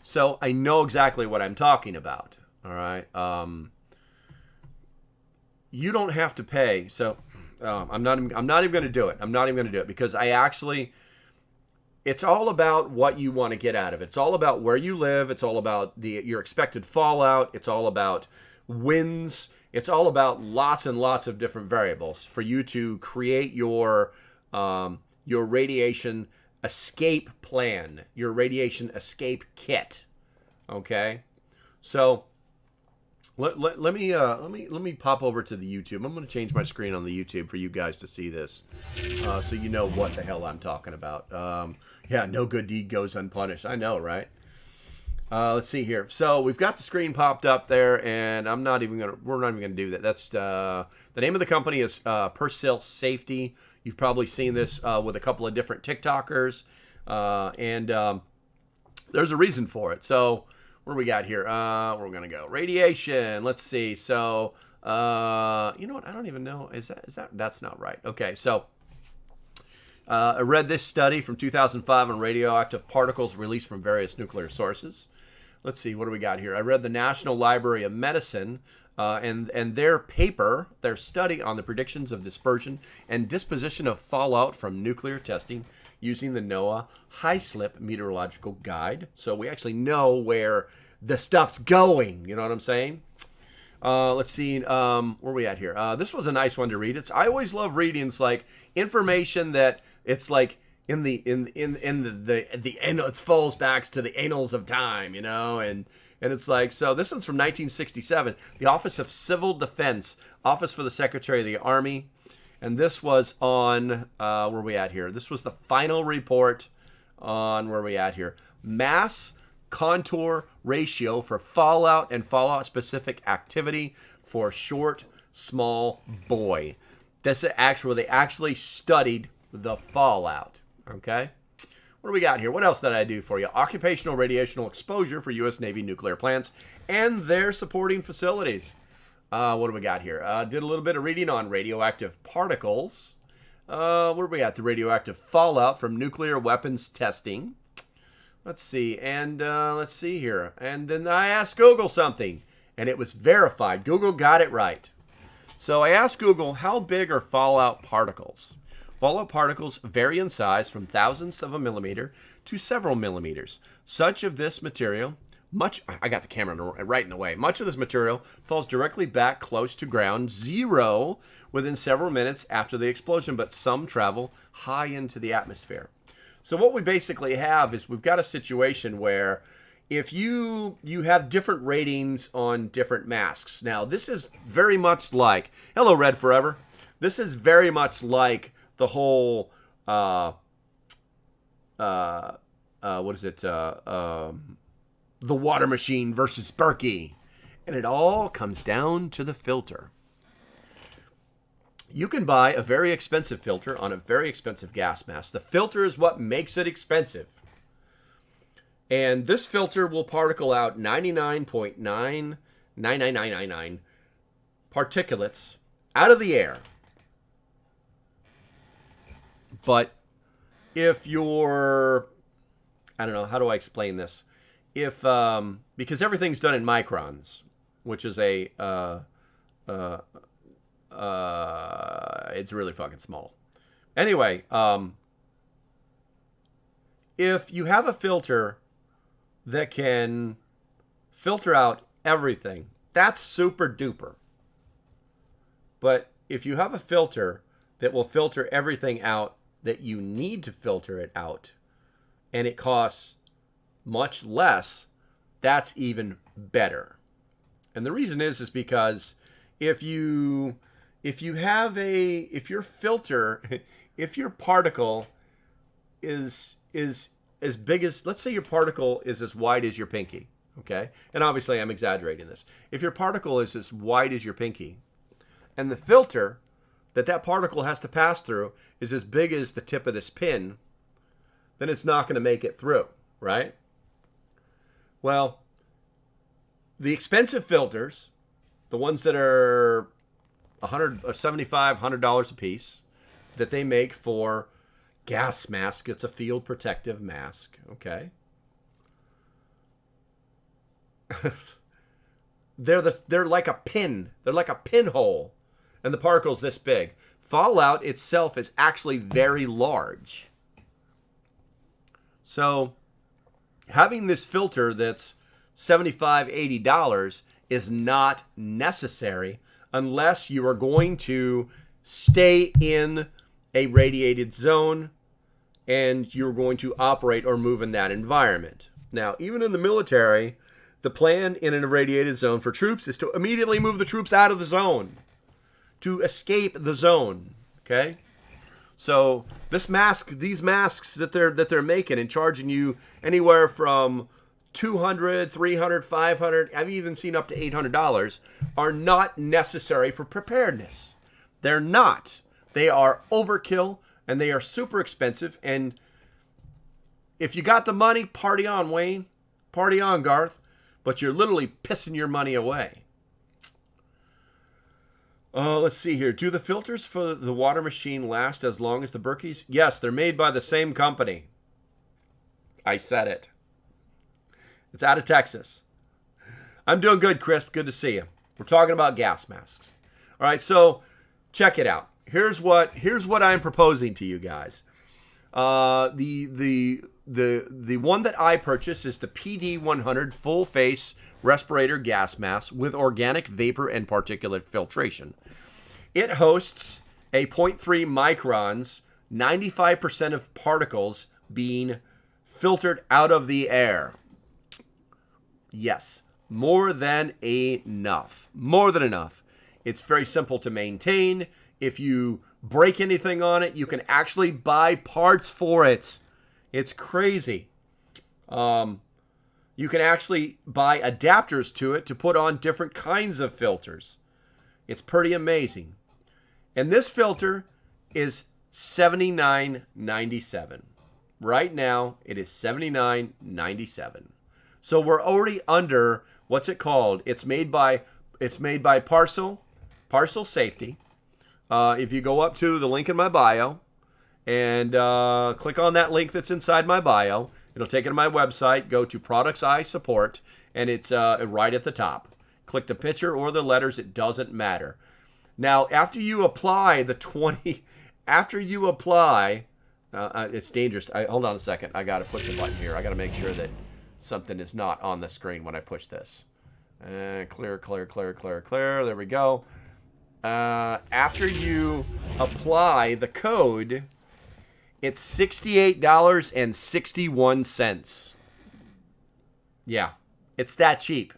So I know exactly what I'm talking about. All right. You don't have to pay. So I'm not even going to do it. I'm not even going to do it because it's all about what you want to get out of it. It's all about where you live. It's all about your expected fallout. It's all about winds. It's all about lots and lots of different variables for you to create your radiation escape plan, your radiation escape kit. Okay, so let me pop over to the YouTube. I'm going to change my screen on the YouTube for you guys to see this, so you know what the hell I'm talking about. Yeah, no good deed goes unpunished. I know, right? Let's see here. So we've got the screen popped up there, and we're not even gonna do that. That's the name of the company is Persil Safety. You've probably seen this with a couple of different TikTokers, and there's a reason for it. So What do we got here? We're going to go. Radiation. Let's see. So, you know what? I don't even know. That's not right. Okay, so I read this study from 2005 on radioactive particles released from various nuclear sources. Let's see. What do we got here? I read the National Library of Medicine and their paper, their study on the predictions of dispersion and disposition of fallout from nuclear testing using the NOAA High-Slip Meteorological Guide. So we actually know where the stuff's going. You know what I'm saying? Let's see. Where are we at here? This was a nice one to read. I always love reading. It's like information that it's like it falls back to the annals of time, you know, and it's like, so this one's from 1967, the Office of Civil Defense, Office for the Secretary of the Army, and this was on, where are we at here? This was the final report on, where are we at here? Mass contour ratio for fallout and fallout-specific activity for short, small boy. This is actually, they actually studied the fallout. Okay, what do we got here? What else did I do for you? Occupational radiational exposure for U.S. Navy nuclear plants and their supporting facilities. What do we got here? Did a little bit of reading on radioactive particles. What do we got? The radioactive fallout from nuclear weapons testing. Let's see, and let's see here. And then I asked Google something, and it was verified. Google got it right. So I asked Google, how big are fallout particles? Fallout particles vary in size from thousandths of a millimeter to several millimeters. Such of this material, I got the camera right in the way. Much of this material falls directly back close to ground zero within several minutes after the explosion, but some travel high into the atmosphere. So what we basically have is we've got a situation where if you have different ratings on different masks. Now, this is very much like, hello, Red Forever. This is very much like the whole, what is it? The water machine versus Berkey. And it all comes down to the filter. You can buy a very expensive filter on a very expensive gas mask. The filter is what makes it expensive. And this filter will particle out 99.99999 particulates out of the air. But if you're, I don't know, how do I explain this? If, because everything's done in microns, which is it's really fucking small. Anyway, if you have a filter that can filter out everything, that's super duper. But if you have a filter that will filter everything out that you need to filter it out, and it costs much less, that's even better. And the reason is because if your particle is as big as, let's say your particle is as wide as your pinky, okay? And obviously I'm exaggerating this. If your particle is as wide as your pinky, and the filter that particle has to pass through is as big as the tip of this pin, then it's not going to make it through, right? Well, the expensive filters, the ones that are $100 or $75, $100 a piece, that they make for gas mask, it's a field protective mask, okay? They're like a pin. They're like a pinhole. And the particle's this big. Fallout itself is actually very large. So having this filter that's $75, $80 is not necessary unless you are going to stay in a radiated zone and you're going to operate or move in that environment. Now, even in the military, the plan in a radiated zone for troops is to immediately move the troops out of the zone, to escape the zone, okay? So these masks that they're making and charging you anywhere from $200, $300, $500, I've even seen up to $800, are not necessary for preparedness. They're not. They are overkill, and they are super expensive. And if you got the money, party on, Wayne. Party on, Garth. but you're literally pissing your money away. Let's see here. Do the filters for the water machine last as long as the Berkeys? Yes, they're made by the same company. I said it. It's out of Texas. I'm doing good, Chris. Good to see you. We're talking about gas masks. All right, so check it out. Here's what I'm proposing to you guys. The one that I purchased is the PD100 full face respirator gas mask with organic vapor and particulate filtration. It hosts a 0.3 microns, 95% of particles being filtered out of the air. Yes, more than enough. More than enough. It's very simple to maintain. If you break anything on it, you can actually buy parts for it. It's crazy. You can actually buy adapters to it to put on different kinds of filters. It's pretty amazing. And this filter is $79.97. Right now, it is $79.97. So we're already under, what's it called? It's made by Parcel Safety. If you go up to the link in my bio and click on that link that's inside my bio, it'll take you to my website. Go to Products I Support, and it's right at the top. Click the picture or the letters. It doesn't matter. Now, after you apply it's dangerous. Hold on a second. I got to push the button here. I got to make sure that something is not on the screen when I push this. Clear. There we go. After you apply the code, it's $68.61. Yeah, it's that cheap.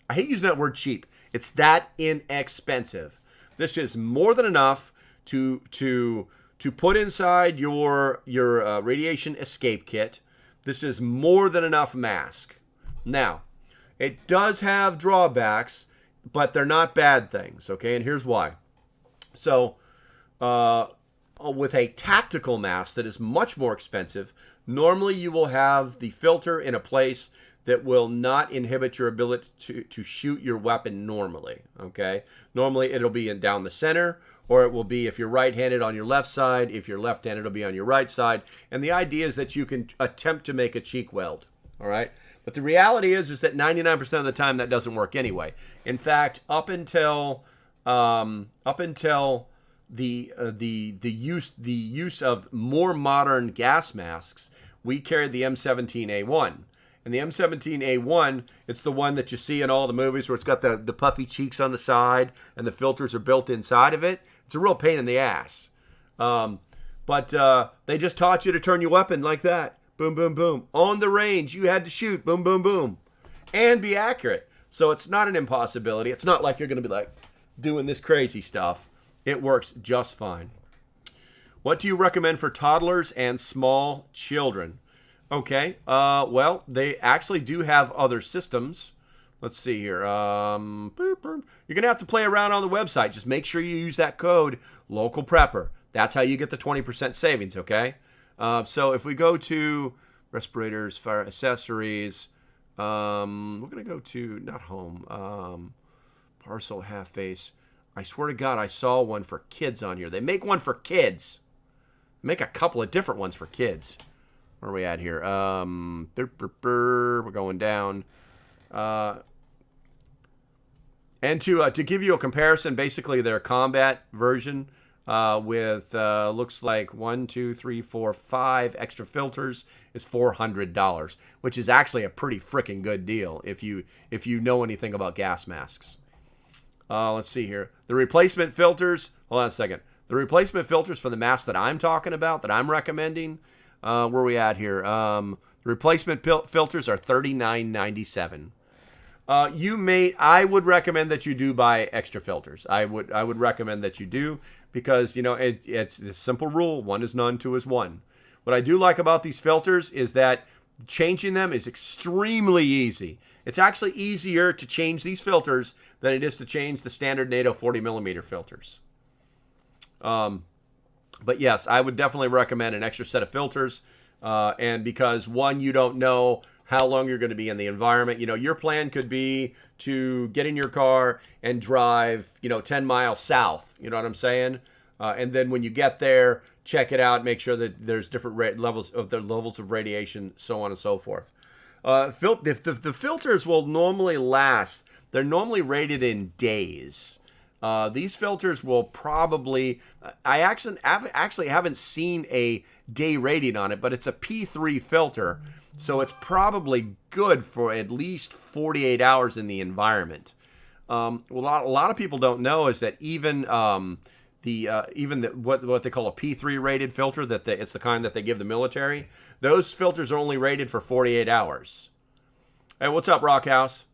I hate using that word cheap. It's that inexpensive. This is more than enough to put inside your radiation escape kit. This is more than enough mask. Now, it does have drawbacks, but they're not bad things, okay? And here's why. So, with a tactical mask that is much more expensive, normally you will have the filter in a place that will not inhibit your ability to shoot your weapon normally, okay? Normally it'll be down the center, or it will be, if you're right-handed, on your left side. If you're left-handed, it'll be on your right side. And the idea is that you can attempt to make a cheek weld, all right? But the reality is that 99% of the time that doesn't work anyway. In fact, up until the use of more modern gas masks, we carried the M17A1. And the M17A1, it's the one that you see in all the movies where it's got the puffy cheeks on the side and the filters are built inside of it. It's a real pain in the ass. But they just taught you to turn your weapon like that. Boom, boom, boom. On the range, you had to shoot. Boom, boom, boom. And be accurate. So it's not an impossibility. It's not like you're going to be like doing this crazy stuff. It works just fine. What do you recommend for toddlers and small children? Okay, well, they actually do have other systems. Let's see here. You're going to have to play around on the website. Just make sure you use that code, Local Prepper. That's how you get the 20% savings, okay? So if we go to respirators, fire accessories, we're going to go to, not home, parcel half face. I swear to God, I saw one for kids on here. They make one for kids. Make a couple of different ones for kids. Where are we at here? We're going down. And to give you a comparison, basically their combat version with looks like 5 extra filters is $400, which is actually a pretty freaking good deal if you know anything about gas masks. Let's see here. The replacement filters. Hold on a second. The replacement filters for the mask that I'm talking about, that I'm recommending. Where are we at here? The replacement filters are $39.97. I would recommend that you do buy extra filters. I would recommend that you do, because it's a simple rule: 1 is none, 2 is 1. What I do like about these filters is that changing them is extremely easy. It's actually easier to change these filters than it is to change the standard NATO 40mm filters. But yes, I would definitely recommend an extra set of filters. And because, one, you don't know how long you're going to be in the environment. Your plan could be to get in your car and drive, 10 miles south. You know what I'm saying? And then when you get there, check it out, make sure that there's different levels of radiation, so on and so forth. The filters will normally last. They're normally rated in days. These filters will probably, I actually haven't seen a day rating on it, but it's a P3 filter, so it's probably good for at least 48 hours in the environment. A lot of people don't know is that even what they call a P3 rated filter, it's the kind that they give the military. Those filters are only rated for 48 hours. Hey, what's up, Rockhouse?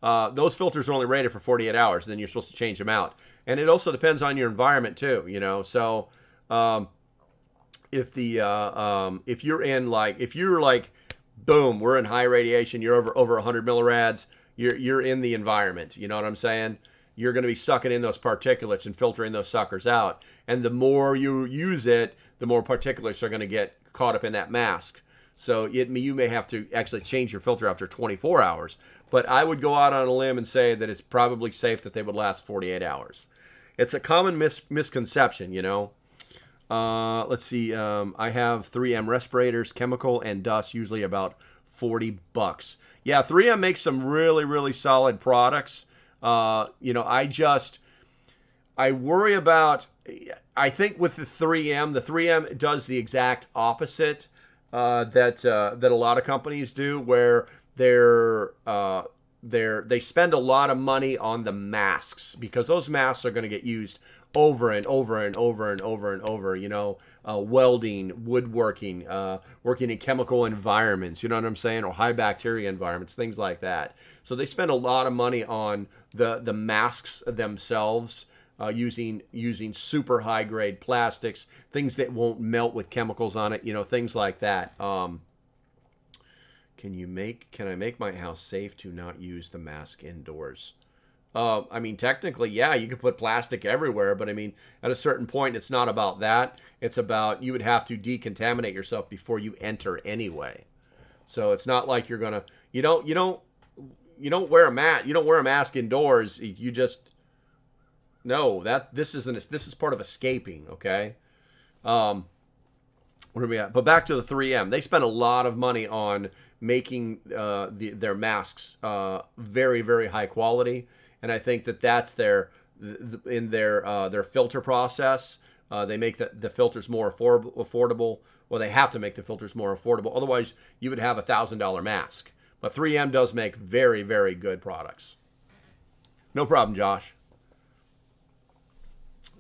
Those filters are only rated for 48 hours, and then you're supposed to change them out. And it also depends on your environment too, So, if you're like, boom, we're in high radiation, you're over 100 millirads, you're in the environment. You know what I'm saying? You're going to be sucking in those particulates and filtering those suckers out. And the more you use it, the more particulates are going to get caught up in that mask. So you may have to actually change your filter after 24 hours. But I would go out on a limb and say that it's probably safe that they would last 48 hours. It's a common misconception, Let's see. I have 3M respirators, chemical and dust, usually about $40. Yeah, 3M makes some really, really solid products. I worry about, I think with the 3M does the exact opposite that a lot of companies do, where they spend a lot of money on the masks, because those masks are going to get used over and over and over and over and over, welding, woodworking, working in chemical environments, you know what I'm saying, or high bacteria environments, things like that. So they spend a lot of money on the masks themselves, using super high grade plastics, things that won't melt with chemicals on it, things like that. Can I make my house safe to not use the mask indoors? Technically, yeah, you could put plastic everywhere, but at a certain point, it's not about that. It's about, you would have to decontaminate yourself before you enter anyway. So it's not like you're gonna, you don't wear a mask. You don't wear a mask indoors. You just, no, this is part of escaping. Okay. What are we at? But back to the 3M. They spend a lot of money on making their masks very, very high quality. And I think that's their filter process. They make the filters more affordable. Well, they have to make the filters more affordable. Otherwise, you would have a $1,000 mask. But 3M does make very, very good products. No problem, Josh.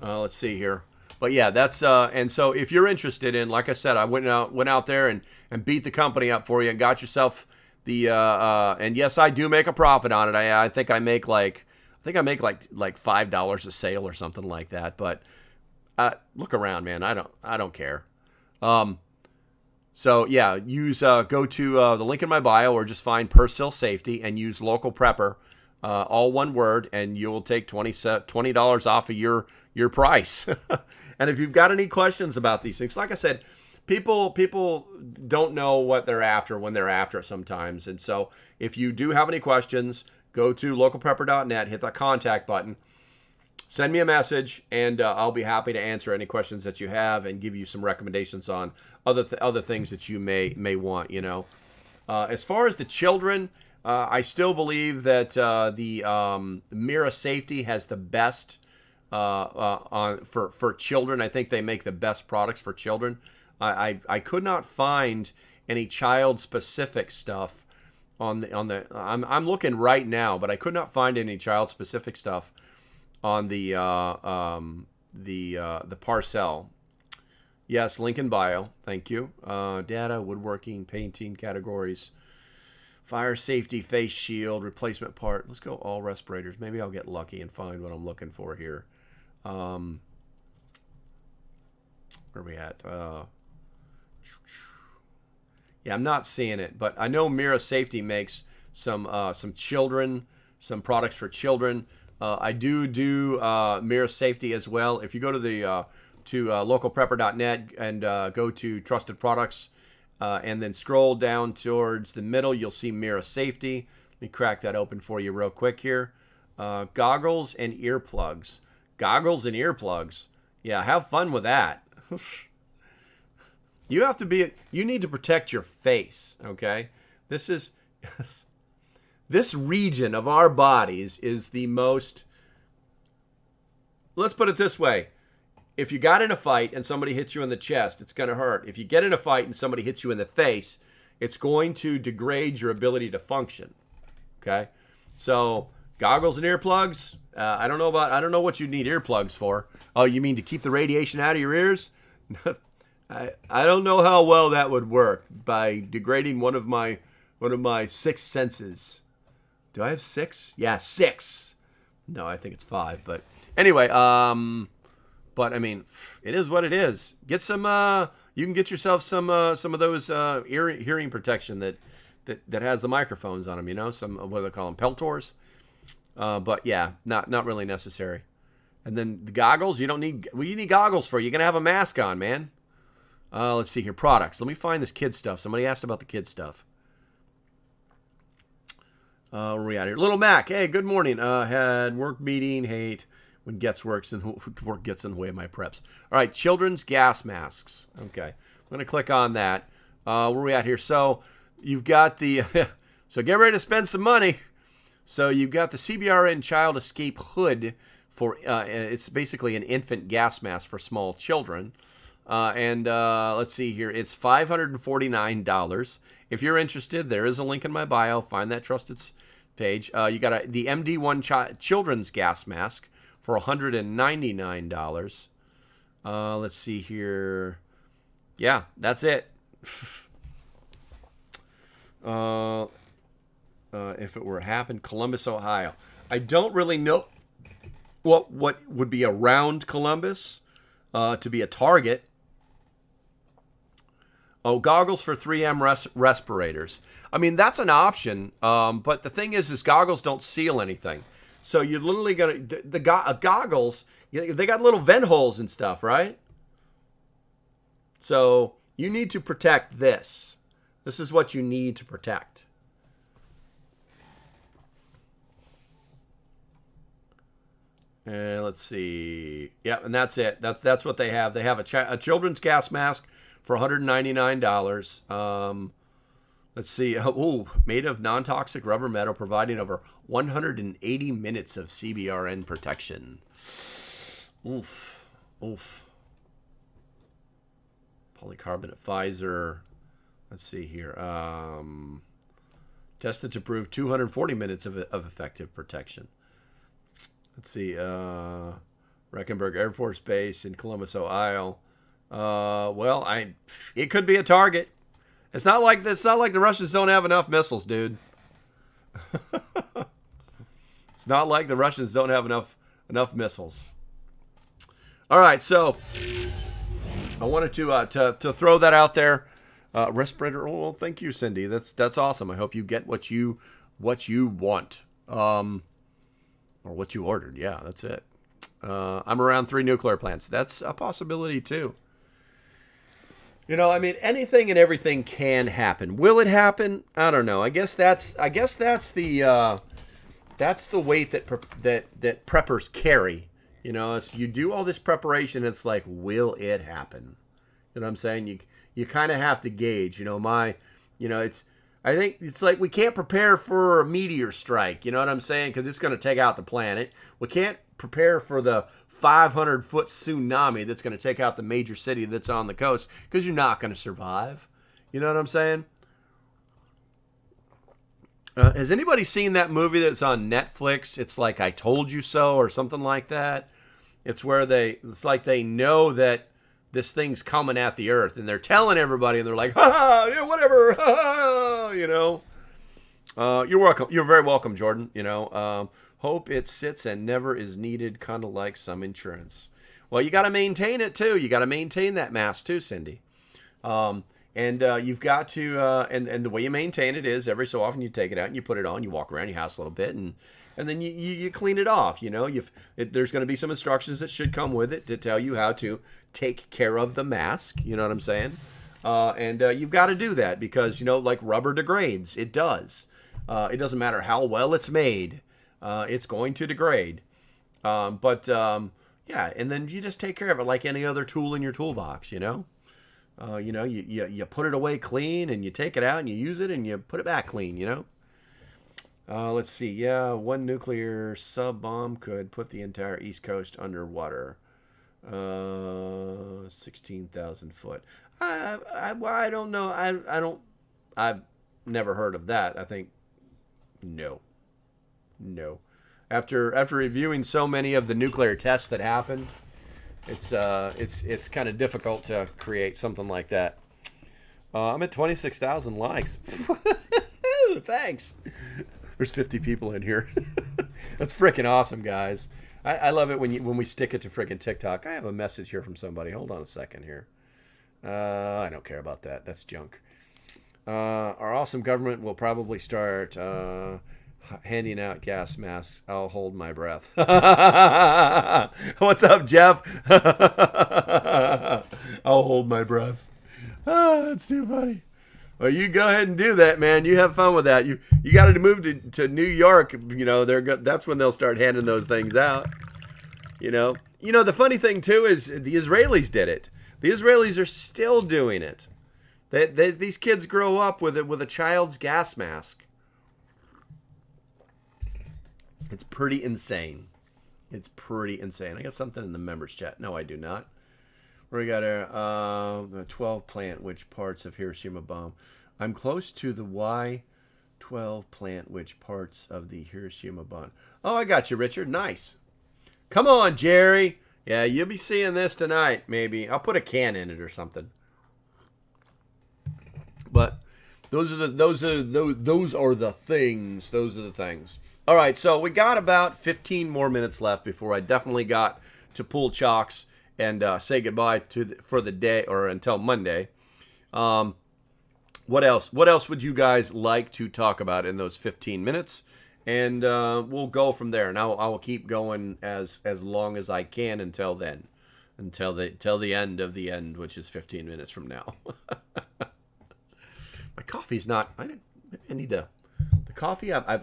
Let's see here. But yeah, that's and so if you're interested in, like I said, I went out there and beat the company up for you and got yourself the and yes, I do make a profit on it. I think I make like $5 a sale or something like that. But look around, man. I don't care. So yeah, go to the link in my bio, or just find Persil Safety and use Local Prepper, all one word, and you will take $20 off of your price. And if you've got any questions about these things, like I said, people don't know what they're after when they're after it sometimes. And so if you do have any questions, go to localprepper.net, hit that contact button, send me a message, and I'll be happy to answer any questions that you have and give you some recommendations on other things that you may want, As far as the children, I still believe that the Mira Safety has the best for children. I think they make the best products for children. I could not find any child specific stuff on the I'm looking right now, but I could not find any child specific stuff on the Parcel. Yes, link in bio. Thank you. Data, woodworking, painting categories, fire safety, face shield, replacement part. Let's go all respirators. Maybe I'll get lucky and find what I'm looking for here. Where are we at? Yeah, I'm not seeing it, but I know Mira Safety makes some products for children. I do Mira Safety as well. If you go to the localprepper.net and go to Trusted Products, and then scroll down towards the middle. You'll see mirror safety. Let me crack that open for you real quick here. Goggles and earplugs. Goggles and earplugs. Yeah, have fun with that. You need to protect your face, okay? This region of our bodies is the most, let's put it this way. If you got in a fight and somebody hits you in the chest, it's going to hurt. If you get in a fight and somebody hits you in the face, it's going to degrade your ability to function. Okay? So, goggles and earplugs, I don't know what you need earplugs for. Oh, you mean to keep the radiation out of your ears? I don't know how well that would work by degrading one of my 6 senses. Do I have 6? Yeah, 6. No, I think it's 5, but anyway, but I mean, it is what it is. Get some. You can get yourself some of those hearing protection that has the microphones on them. You know, some what do they call them, Peltors. But yeah, not really necessary. And then the goggles. You don't need. What do you need goggles for? You're gonna have a mask on, man. Let's see here. Products. Let me find this kid stuff. Somebody asked about the kid stuff. Where are we at here? Little Mac. Hey, good morning. Had work meeting. Hate when work gets in the way of my preps. All right, children's gas masks. Okay, I'm gonna click on that. Where are we at here? So you've got the. So get ready to spend some money. So you've got the CBRN Child Escape Hood for. It's basically an infant gas mask for small children. And let's see here. It's $549. If you're interested, there is a link in my bio. Find that trusted page. You got the MD1 children's gas mask for $199. Let's see here. Yeah, that's it. If it were happened, Columbus, Ohio. I don't really know what would be around Columbus to be a target. Oh, goggles for 3M respirators. I mean, that's an option, but the thing is goggles don't seal anything. So you're literally going to... The goggles, they got little vent holes and stuff, right? So you need to protect this. This is what you need to protect. And let's see. Yeah, and that's it. That's what they have. They have a children's gas mask for $199. Let's see. Ooh, made of non-toxic rubber metal, providing over 180 minutes of CBRN protection. Oof. Polycarbonate visor. Let's see here. Tested to prove 240 minutes of effective protection. Let's see. Reckenberg Air Force Base in Columbus, Ohio. Well, it could be a target. It's not like the Russians don't have enough missiles, dude. It's not like the Russians don't have enough missiles. All right, so I wanted to throw that out there. Respirator. Oh, well, thank you, Cindy. That's awesome. I hope you get what you want, or what you ordered. Yeah, that's it. I'm around 3 nuclear plants. That's a possibility too. You know, I mean, anything and everything can happen. Will it happen? I don't know. I guess that's the weight that preppers carry. You know, it's you do all this preparation. It's like, will it happen? You know what I'm saying? You kind of have to gauge. You know, I think it's like we can't prepare for a meteor strike. You know what I'm saying? Because it's going to take out the planet. We can't prepare for the 500-foot tsunami that's going to take out the major city that's on the coast, because you're not going to survive. You know what I'm saying? Has anybody seen that movie that's on Netflix? It's like I Told You So or something like that. It's where it's like they know that this thing's coming at the earth, and they're telling everybody, and they're like, ha, yeah, whatever, ha, you know. You're welcome. You're very welcome, Jordan. You know, hope it sits and never is needed, kind of like some insurance. Well, you got to maintain it too. You got to maintain that mask too, Cindy. And you've got to, and the way you maintain it is every so often you take it out and you put it on, you walk around your house a little bit, and then you clean it off. You know, there's going to be some instructions that should come with it to tell you how to take care of the mask. You know what I'm saying? And you've got to do that because, like rubber degrades. It does. It doesn't matter how well it's made. It's going to degrade. Yeah, and then you just take care of it like any other tool in your toolbox, you put it away clean and you take it out and you use it and you put it back clean. Let's see. Yeah, one nuclear sub bomb could put the entire East Coast underwater. 16,000 foot. I don't know. I've never heard of that. I think no. After reviewing so many of the nuclear tests that happened, it's kind of difficult to create something like that. I'm at 26,000 likes. Thanks. There's 50 people in here. That's freaking awesome, guys. I love it when we stick it to freaking TikTok. I have a message here from somebody. Hold on a second here. I don't care about that. That's junk. Our awesome government will probably start handing out gas masks. I'll hold my breath. What's up, Jeff? I'll hold my breath. That's too funny. Well, you go ahead and do that, man. You have fun with that. You got to move to New York. That's when they'll start handing those things out. The funny thing too is the Israelis did it. The Israelis are still doing it. These kids grow up with a child's gas mask. It's pretty insane. I got something in the members chat. No, I do not. We got the 12 plant which parts of Hiroshima bomb. I'm close to the Y12 plant which parts of the Hiroshima bomb. Oh, I got you, Richard. Nice. Come on, Jerry. Yeah, you'll be seeing this tonight, maybe. I'll put a can in it or something. But those are the things. All right, so we got about 15 more minutes left before I definitely got to pull chocks and say goodbye for the day or until Monday. What else? What else would you guys like to talk about in those 15 minutes? And we'll go from there. And I will keep going as long as I can until then, until the end of the end, which is 15 minutes from now. My coffee's not. I need to. The coffee. I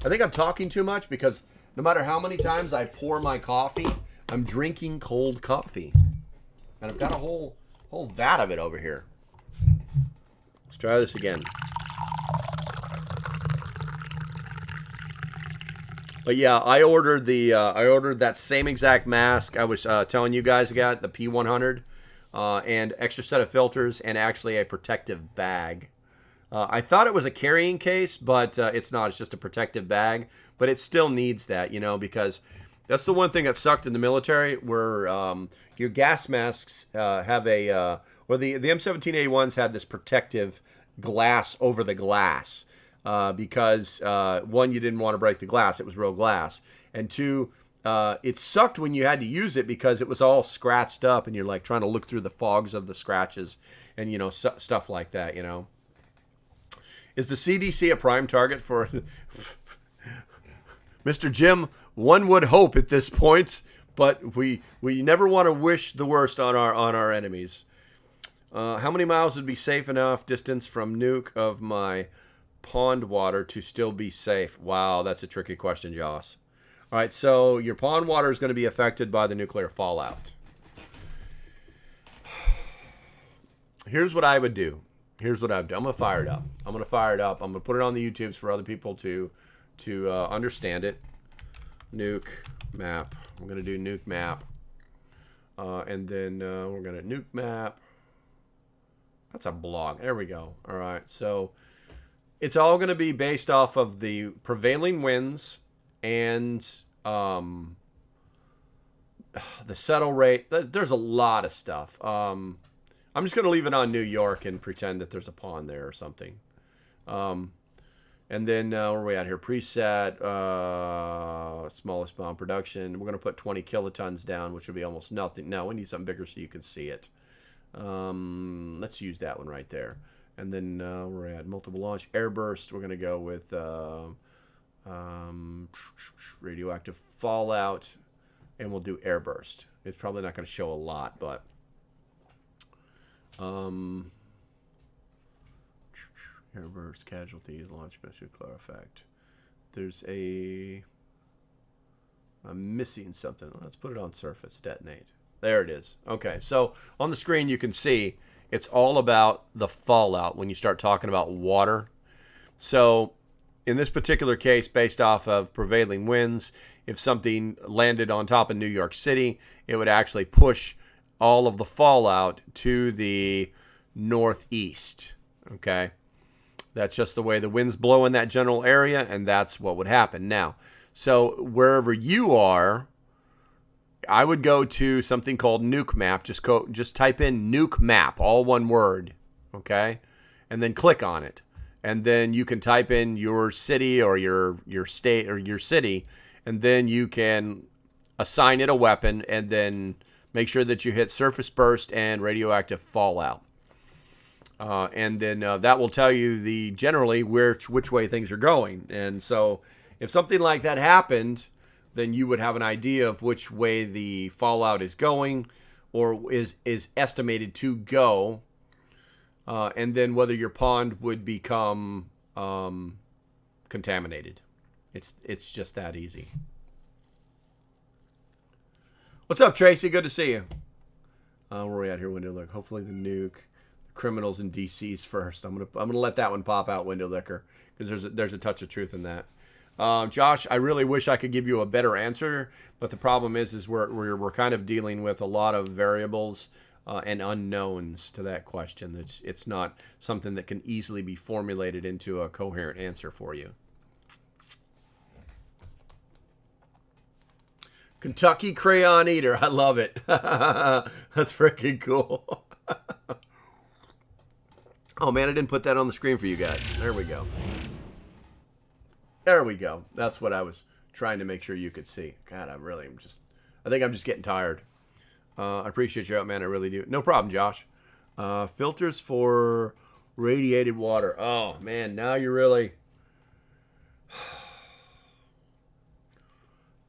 think I'm talking too much because no matter how many times I pour my coffee, I'm drinking cold coffee, and I've got a whole vat of it over here. Let's try this again. But yeah, I ordered that same exact mask I was telling you guys about, the P100, and extra set of filters, and actually a protective bag. I thought it was a carrying case, but it's not. It's just a protective bag. But it still needs that, because that's the one thing that sucked in the military, where your gas masks have the M17A1s had this protective glass over the glass because, one, you didn't want to break the glass. It was real glass. And two, it sucked when you had to use it because it was all scratched up and you're like trying to look through the fogs of the scratches and, stuff like that, Is the CDC a prime target for Mr. Jim? One would hope at this point, but we never want to wish the worst on our enemies. How many miles would be safe enough distance from nuke of my pond water to still be safe? Wow, that's a tricky question, Joss. All right, so your pond water is going to be affected by the nuclear fallout. Here's what I would do. I'm going to fire it up. I'm going to put it on the YouTubes for other people to understand it. Nuke map. I'm going to do nuke map. And then we're going to nuke map. That's a blog. There we go. All right. So it's all going to be based off of the prevailing winds and the settle rate. There's a lot of stuff. I'm just going to leave it on New York and pretend that there's a pond there or something. And then where are we at here? Preset, smallest bomb production. We're going to put 20 kilotons down, which would be almost nothing. No, we need something bigger so you can see it. Let's use that one right there. And then we're at multiple launch. Airburst, we're going to go with radioactive fallout. And we'll do airburst. It's probably not going to show a lot, but... Airburst, casualties, launch nuclear effect. I'm missing something. Let's put it on surface, detonate. There it is. Okay, so on the screen you can see it's all about the fallout when you start talking about water. So in this particular case, based off of prevailing winds, if something landed on top of New York City, it would actually push all of the fallout to the northeast. Okay? That's just the way the winds blow in that general area, and that's what would happen. Now, so wherever you are, I would go to something called Nuke Map. Just type in Nuke Map, all one word, okay? And then click on it. And then you can type in your city or your state or your city, and then you can assign it a weapon and then make sure that you hit surface burst and radioactive fallout. And then that will tell you generally which way things are going. And so if something like that happened, then you would have an idea of which way the fallout is going or is estimated to go. And then whether your pond would become contaminated. It's just that easy. What's up, Tracy? Good to see you. Where are we at here, Window Licker? Hopefully the nuke. Criminals in DC's first. I'm gonna let that one pop out, Window Licker, because there's a touch of truth in that. Josh, I really wish I could give you a better answer, but the problem is we're kind of dealing with a lot of variables and unknowns to that question. It's not something that can easily be formulated into a coherent answer for you. Kentucky Crayon Eater, I love it. That's freaking cool. Oh man, I didn't put that on the screen for you guys. There we go. There we go. That's what I was trying to make sure you could see. God, I think I'm just getting tired. I appreciate you out, man. I really do. No problem, Josh. Filters for radiated water. Oh man, now you're really...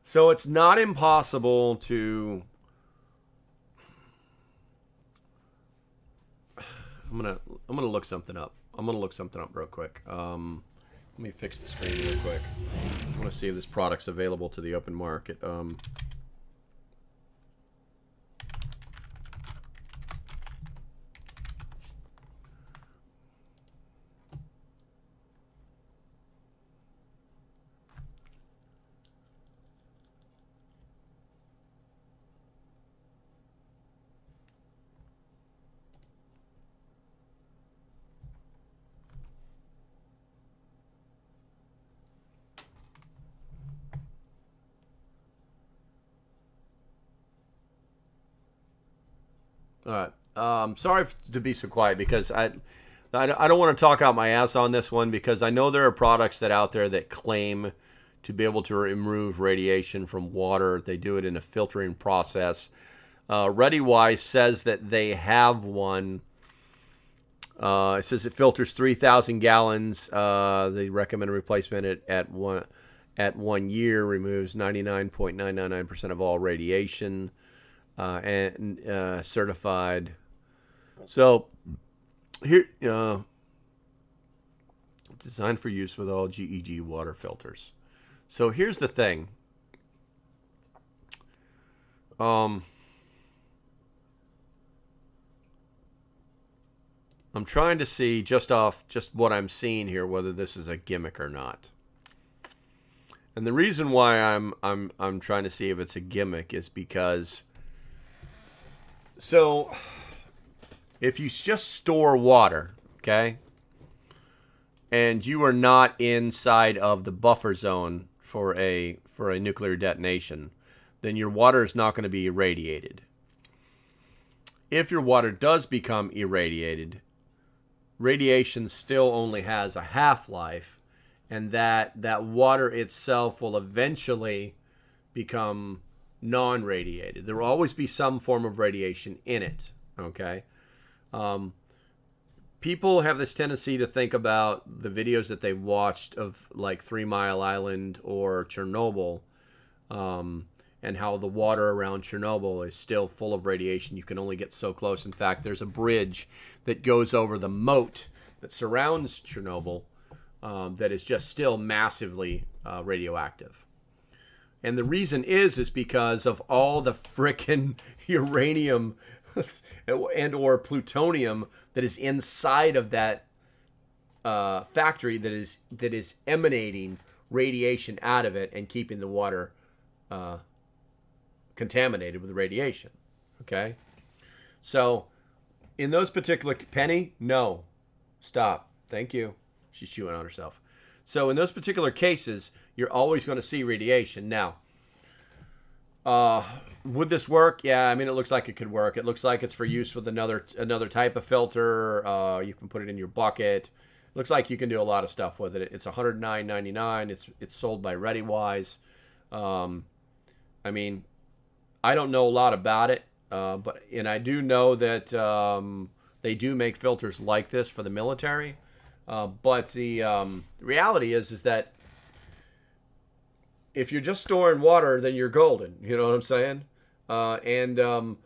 So it's not impossible to... I'm gonna look something up. I'm gonna look something up real quick. Let me fix the screen real quick. I want to see if this product's available to the open market. All right. Sorry to be so quiet because I don't want to talk out my ass on this one because I know there are products that out there that claim to be able to remove radiation from water. They do it in a filtering process. ReadyWise says that they have one. It says it filters 3,000 gallons. They recommend a replacement at 1 year, removes 99.999% of all radiation. And certified. So here, designed for use with all GEG water filters. So here's the thing. I'm trying to see just what I'm seeing here whether this is a gimmick or not. And the reason why I'm trying to see if it's a gimmick is because. So, if you just store water, okay, and you are not inside of the buffer zone for a nuclear detonation, then your water is not going to be irradiated. If your water does become irradiated, radiation still only has a half-life, and that water itself will eventually become non-radiated. There will always be some form of radiation in it, okay? People have this tendency to think about the videos that they've watched of like 3 Mile Island or Chernobyl, and how the water around Chernobyl is still full of radiation. You can only get so close. In fact, there's a bridge that goes over the moat that surrounds Chernobyl that is just still massively radioactive. And the reason is because of all the frickin' uranium and or plutonium that is inside of that factory that is emanating radiation out of it and keeping the water contaminated with radiation. Okay? So, in those particular... Penny? No. Stop. Thank you. She's chewing on herself. So, in those particular cases, you're always going to see radiation. Now, would this work? Yeah, I mean, it looks like it could work. It looks like it's for use with another type of filter. You can put it in your bucket. Looks like you can do a lot of stuff with it. It's $109.99. It's sold by ReadyWise. I mean, I don't know a lot about it, but I do know that they do make filters like this for the military. But the reality is that if you're just storing water, then you're golden. You know what I'm saying? And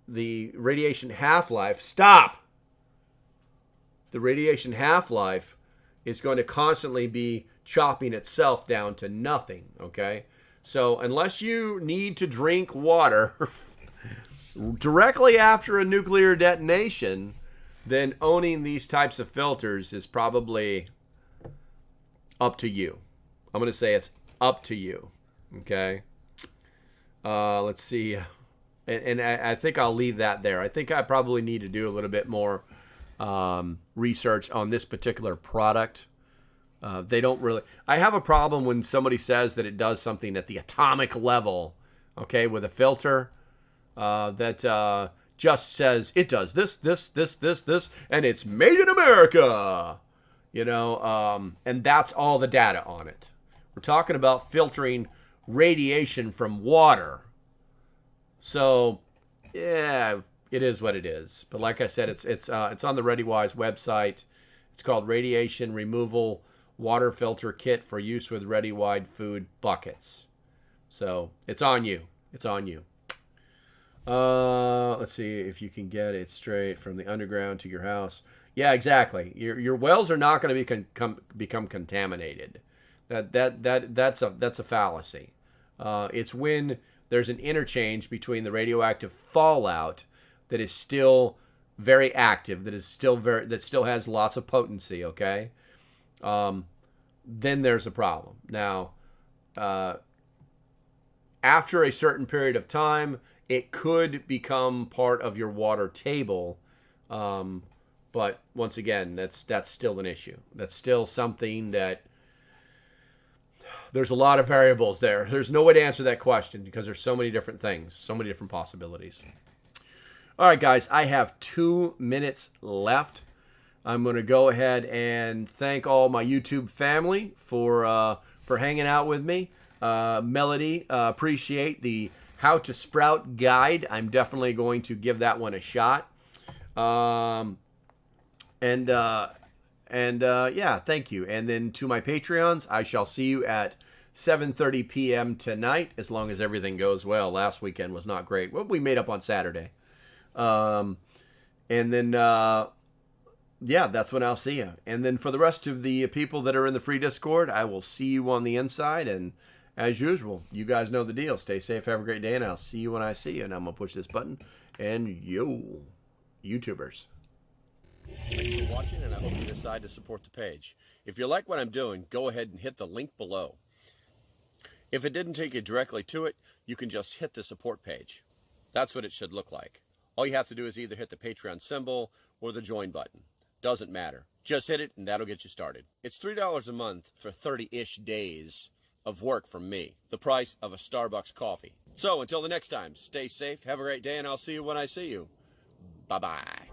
the radiation half-life... Stop! The radiation half-life is going to constantly be chopping itself down to nothing, okay? So unless you need to drink water directly after a nuclear detonation, then owning these types of filters is probably up to you. I'm going to say it's up to you, okay? Let's see. And I think I'll leave that there. I think I probably need to do a little bit more research on this particular product. They don't really... I have a problem when somebody says that it does something at the atomic level, okay, with a filter that just says it does this, and it's made in America, you know, and that's all the data on it. We're talking about filtering radiation from water. So, yeah... It is what it is. But like I said, it's on the ReadyWise website. It's called Radiation Removal Water Filter Kit for use with ReadyWise food buckets. So it's on you. It's on you. Let's see if you can get it straight from the underground to your house. Yeah, exactly. Your wells are not going to become contaminated. That's a fallacy. It's when there's an interchange between the radioactive fallout that is still very active, that still has lots of potency, okay? Then there's a problem. Now, after a certain period of time, it could become part of your water table, but once again, that's still an issue. That's still something that there's a lot of variables there. There's no way to answer that question because there's so many different things, so many different possibilities. All right, guys, I have 2 minutes left. I'm going to go ahead and thank all my YouTube family for hanging out with me. Melody, appreciate the How to Sprout guide. I'm definitely going to give that one a shot. Yeah, thank you. And then to my Patreons, I shall see you at 7:30 p.m. tonight, as long as everything goes well. Last weekend was not great. Well, we made up on Saturday. And then, yeah, that's when I'll see you. And then for the rest of the people that are in the free Discord, I will see you on the inside. And as usual, you guys know the deal. Stay safe, have a great day, and I'll see you when I see you. And I'm going to push this button. And yo, YouTubers. Thanks for watching, and I hope you decide to support the page. If you like what I'm doing, go ahead and hit the link below. If it didn't take you directly to it, you can just hit the support page. That's what it should look like. All you have to do is either hit the Patreon symbol or the join button. Doesn't matter. Just hit it and that'll get you started. It's $3 a month for 30-ish days of work from me. The price of a Starbucks coffee. So until the next time, stay safe, have a great day, and I'll see you when I see you. Bye-bye.